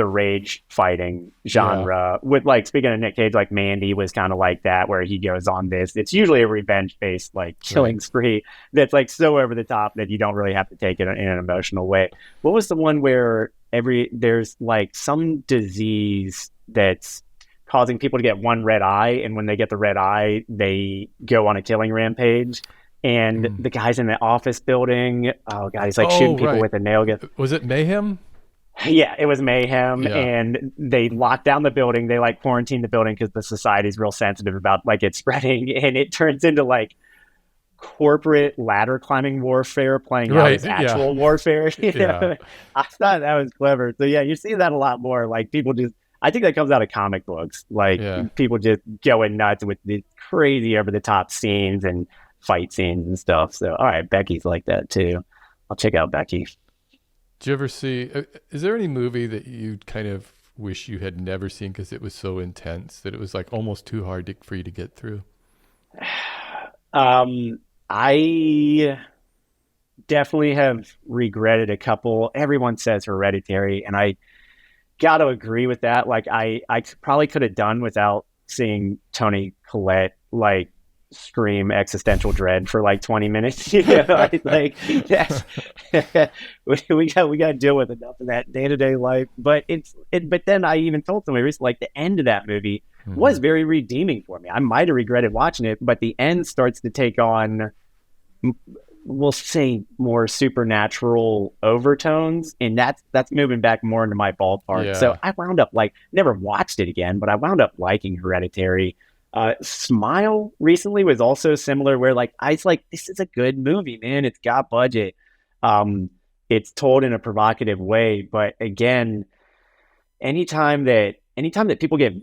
rage fighting genre, with, like, speaking of Nick Cage, like Mandy was kind of like that, where he goes on this. It's usually a revenge based like killing spree that's like so over the top that you don't really have to take it in an emotional way. What was the one where there's like some disease that's causing people to get one red eye, and when they get the red eye, they go on a killing rampage? And the guy's in the office building. Oh god, he's like shooting people with a nail gun. Was it Mayhem? Yeah, it was Mayhem, and they lock down the building. They like quarantine the building because the society's real sensitive about like it spreading, and it turns into like corporate ladder climbing warfare playing out as actual warfare. I thought that was clever. So you see that a lot more. Like, people just, I think that comes out of comic books. Like, people just going nuts with the crazy over the top scenes and fight scenes and stuff. So all right, Becky's like that too. I'll check out Becky. Did you ever see, is there any movie that you kind of wish you had never seen because it was so intense that it was like almost too hard for you to get through? I definitely have regretted a couple. Everyone says Hereditary, and I got to agree with that. Like, I probably could have done without seeing Toni Collette like scream existential dread for like 20 minutes. Like that's, we got to deal with enough of that day-to-day life. But but then I even told somebody recently, like, the end of that movie was very redeeming for me. I might have regretted watching it, but the end starts to take on, we'll say, more supernatural overtones, and that's moving back more into my ballpark. So I wound up never watched it again, but I wound up liking Hereditary. Smile recently was also similar, where I was like, this is a good movie, man. It's got budget. It's told in a provocative way, but again, anytime that people get,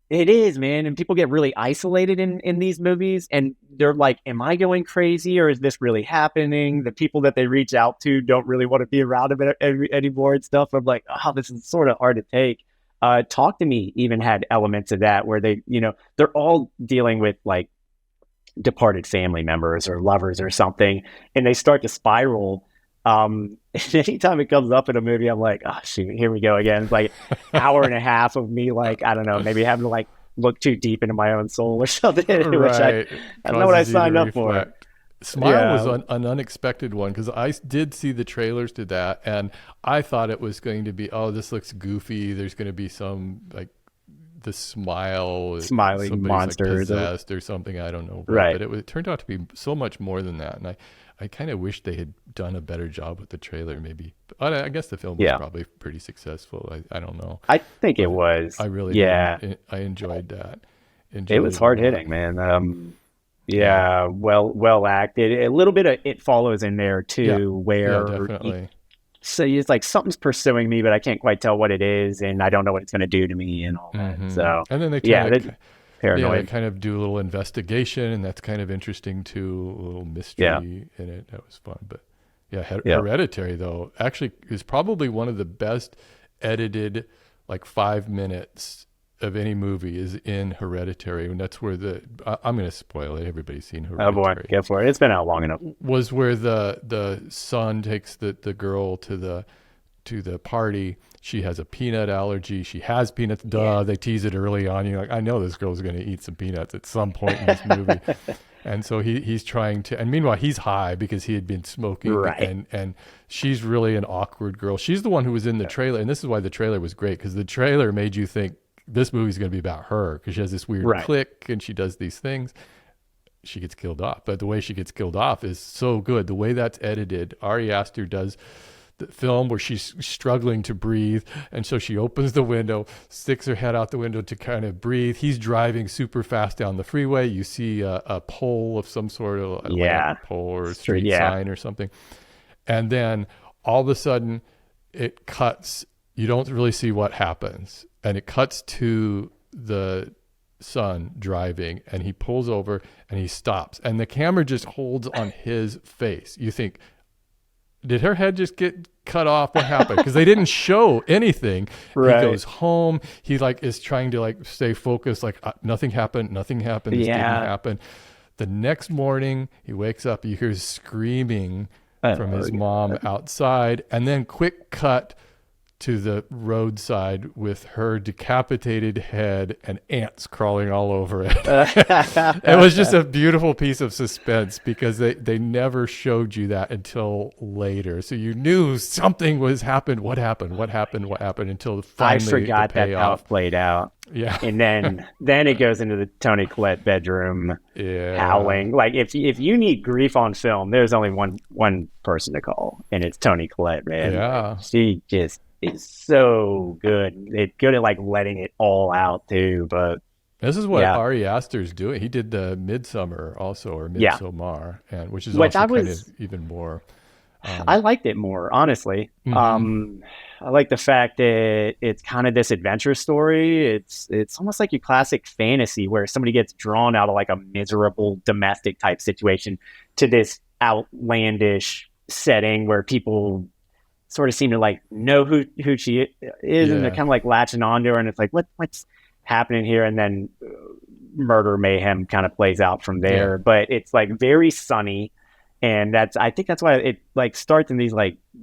it is, man, and people get really isolated in these movies, and they're like, am I going crazy, or is this really happening? The people that they reach out to don't really want to be around them anymore and stuff. I'm like, oh, this is sort of hard to take. Talk to Me even had elements of that, where they, they're all dealing with like departed family members or lovers or something, and they start to spiral. Anytime it comes up in a movie, I'm like, oh shoot, here we go again. It's like an hour and a half of me, like, I don't know, maybe having to like look too deep into my own soul or something. Which I don't know what I signed up for. Smile was an unexpected one, because I did see the trailers to that, and I thought it was going to be, oh, this looks goofy. There's going to be some like the smiling monsters, like possessed or something. I don't know, but it turned out to be so much more than that, and I kind of wish they had done a better job with the trailer. Maybe, I guess the film was probably pretty successful. I don't know. I think it was. I really I enjoyed that. It was hard hitting, man. Well acted. A little bit of It Follows in there too, where definitely. So it's like, something's pursuing me, but I can't quite tell what it is, and I don't know what it's going to do to me and all that. So, and then they paranoid. They kind of do a little investigation, and that's kind of interesting too. A little mystery in it. That was fun, but Yeah, Yeah. Hereditary though actually is probably one of the best edited, like 5 minutes of any movie is in Hereditary, and that's where I'm going to spoil it. Everybody's seen Oh boy, Hereditary. go for it. It's been out long enough. Was where the son takes the girl to the party. She has a peanut allergy. She has peanuts. Duh. They tease it early on. You're like, I know this girl's going to eat some peanuts at some point in this movie. And so he's trying to, and meanwhile he's high because he had been smoking. Right. And she's really an awkward girl. She's the one who was in the trailer. And this is why the trailer was great, because the trailer made you think this movie's going to be about her, because she has this weird click and she does these things. She gets killed off. But the way she gets killed off is so good. The way that's edited, Ari Aster does the film where she's struggling to breathe, and so she opens the window, sticks her head out the window to kind of breathe. He's driving super fast down the freeway. You see a pole of some sort of lamp pole or street sign or something, and then all of a sudden it cuts. You don't really see what happens, and it cuts to the son driving, and he pulls over and he stops, and the camera just holds on his face. You think, did her head just get cut off? What happened? Because they didn't show anything. Right. He goes home. He is trying to stay focused. Nothing happened. Nothing happened. This didn't happen. The next morning he wakes up. You hear screaming from his mom outside, and then quick cut to the roadside with her decapitated head and ants crawling all over it. It was just a beautiful piece of suspense, because they never showed you that until later. So you knew something was happened. What happened until finally I forgot the that's how payoff. it played out. Yeah. And then it goes into the Toni Collette bedroom howling. Like if you need grief on film, there's only one person to call, and it's Toni Collette, man. Yeah. She just is so good. It's good at letting it all out too. But this is what Ari Aster's doing. He did the Midsummer also, or Midsommar, and which is also kind of even more. I liked it more, honestly. Mm-hmm. I like the fact that it's kind of this adventure story. It's almost like your classic fantasy where somebody gets drawn out of a miserable domestic type situation to this outlandish setting where people sort of seem to know who she is, and they're kind of latching onto her, and it's what's happening here, and then murder mayhem kind of plays out from there. But it's very sunny, and I think that's why it starts in these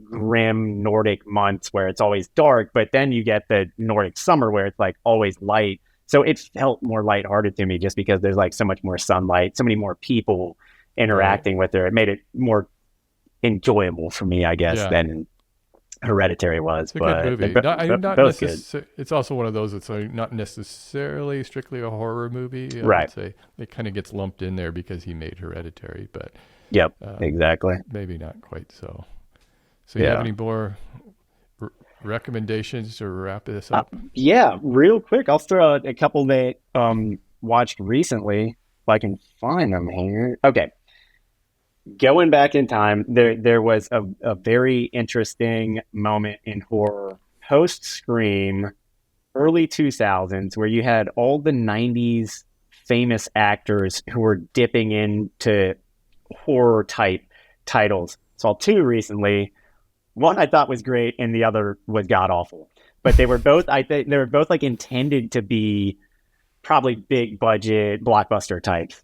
grim Nordic months where it's always dark, but then you get the Nordic summer where it's always light. So it felt more lighthearted to me, just because there's so much more sunlight, so many more people interacting with her. It made it more enjoyable for me, I guess, than Hereditary was. It's a good movie. Both good. It's also one of those that's not necessarily strictly a horror movie. I would say it kind of gets lumped in there because he made Hereditary, but exactly. Maybe not quite so. So you have any more recommendations to wrap this up? Real quick. I'll throw out a couple that watched recently, if I can find them here. Okay. Going back in time, there was a very interesting moment in horror post Scream, early 2000s, where you had all the 90s famous actors who were dipping into horror type titles. Saw two recently. One I thought was great, and the other was god awful. But they were both, I think, intended to be probably big budget blockbuster types.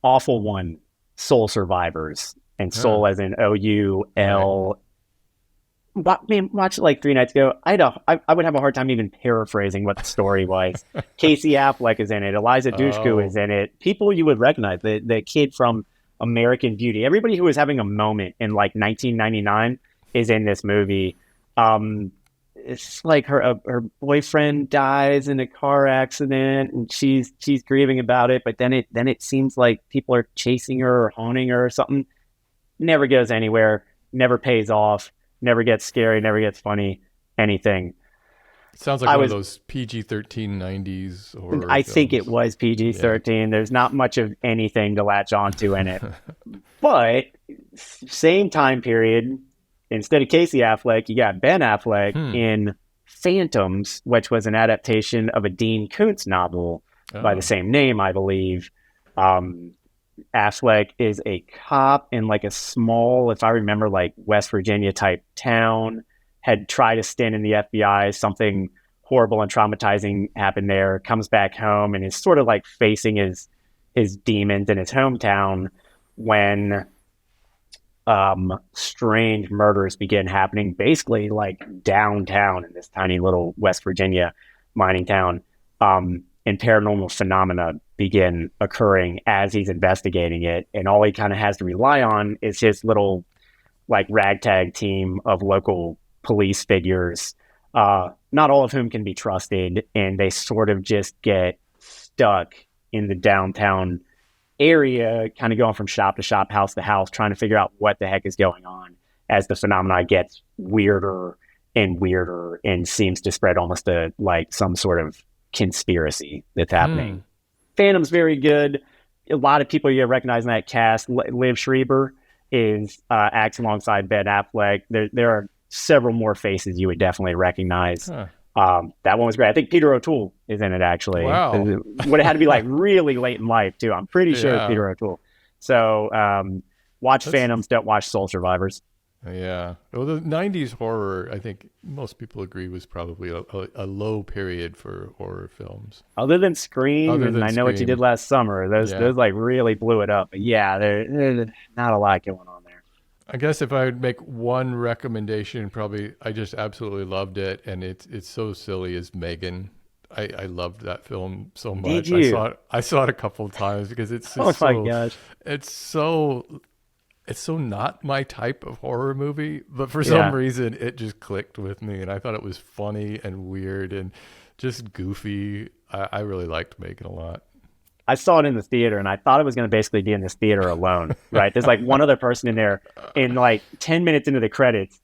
Awful one. Soul Survivors, and Soul as in OUL. But man, watched it 3 nights ago. I would have a hard time even paraphrasing what the story was. Casey Affleck is in it. Eliza Dushku is in it. People you would recognize. The kid from American Beauty. Everybody who was having a moment in 1999 is in this movie. It's her boyfriend dies in a car accident, and she's grieving about it. But then it seems like people are chasing her or haunting her or something. Never goes anywhere. Never pays off. Never gets scary. Never gets funny. Anything. It sounds like one of those PG-13 90s horror I films. think it was PG-13. Yeah. There's not much of anything to latch onto in it. But same time period. Instead of Casey Affleck, you got Ben Affleck in Phantoms, which was an adaptation of a Dean Koontz novel by the same name, I believe. Affleck is a cop in like a small, if I remember, like West Virginia type town, had tried to stint in the FBI. Something horrible and traumatizing happened there, comes back home and is sort of like facing his demons in his hometown when strange murders begin happening, basically like downtown in this tiny little West Virginia mining town. And paranormal phenomena begin occurring as he's investigating it. And all he kind of has to rely on is his little like ragtag team of local police figures, not all of whom can be trusted. And they sort of just get stuck in the downtown area, kind of going from shop to shop, house to house, trying to figure out what the heck is going on as the phenomena gets weirder and seems to spread almost to like some sort of conspiracy that's happening. Phantom's very good. A lot of people you recognize in that cast. Liv Schreiber is acts alongside Ben Affleck. There are several more faces you would definitely recognize. That one was great. I think Peter O'Toole is in it, actually. Wow. Would have had to be like really late in life, too. I'm pretty sure it's Peter O'Toole. So watch Phantoms, don't watch Soul Survivors. Yeah. Well, the 90s horror, I think most people agree, was probably a low period for horror films. Other than Scream, and I Know What You Did Last Summer, those like really blew it up. But yeah, there's not a lot going on there. I guess if I would make one recommendation, probably I just absolutely loved it, and it's so silly, is Megan. I loved that film so much. Did you? I saw it a couple of times because it's just my gosh. It's so not my type of horror movie, but for some reason it just clicked with me, and I thought it was funny and weird and just goofy. I really liked Megan a lot. I saw it in the theater, and I thought it was going to basically be in this theater alone, right? There's like one other person in there, and like 10 minutes into the credits,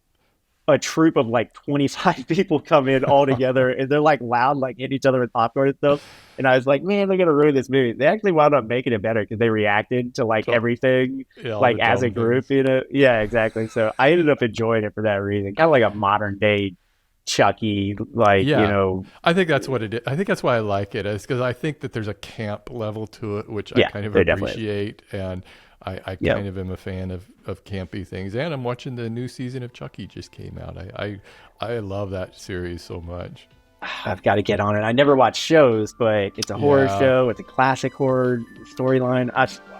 a troop of like 25 people come in all together, and they're like loud, like hit each other with popcorn and stuff. And I was like, man, they're going to ruin this movie. They actually wound up making it better because they reacted to like everything, like as a group, you know? Yeah, exactly. So I ended up enjoying it for that reason. Kind of like a modern day Chucky, like, you know. I think that's what it is. I think that's why I like it, is because I think that there's a camp level to it, which I kind of appreciate. And I kind of am a fan of campy things. And I'm watching the new season of Chucky just came out. I love that series so much. I've got to get on it. I never watch shows, but it's a horror show. It's a classic horror storyline.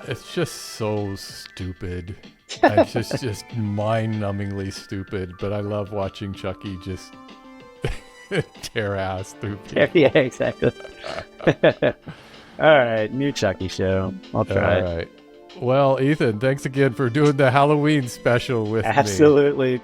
It's just so stupid. It's just mind-numbingly stupid. But I love watching Chucky just tear ass through people. Yeah, exactly. All right, new Chucky show. I'll try it. All right. Well, Ethan, thanks again for doing the Halloween special with me. Absolutely.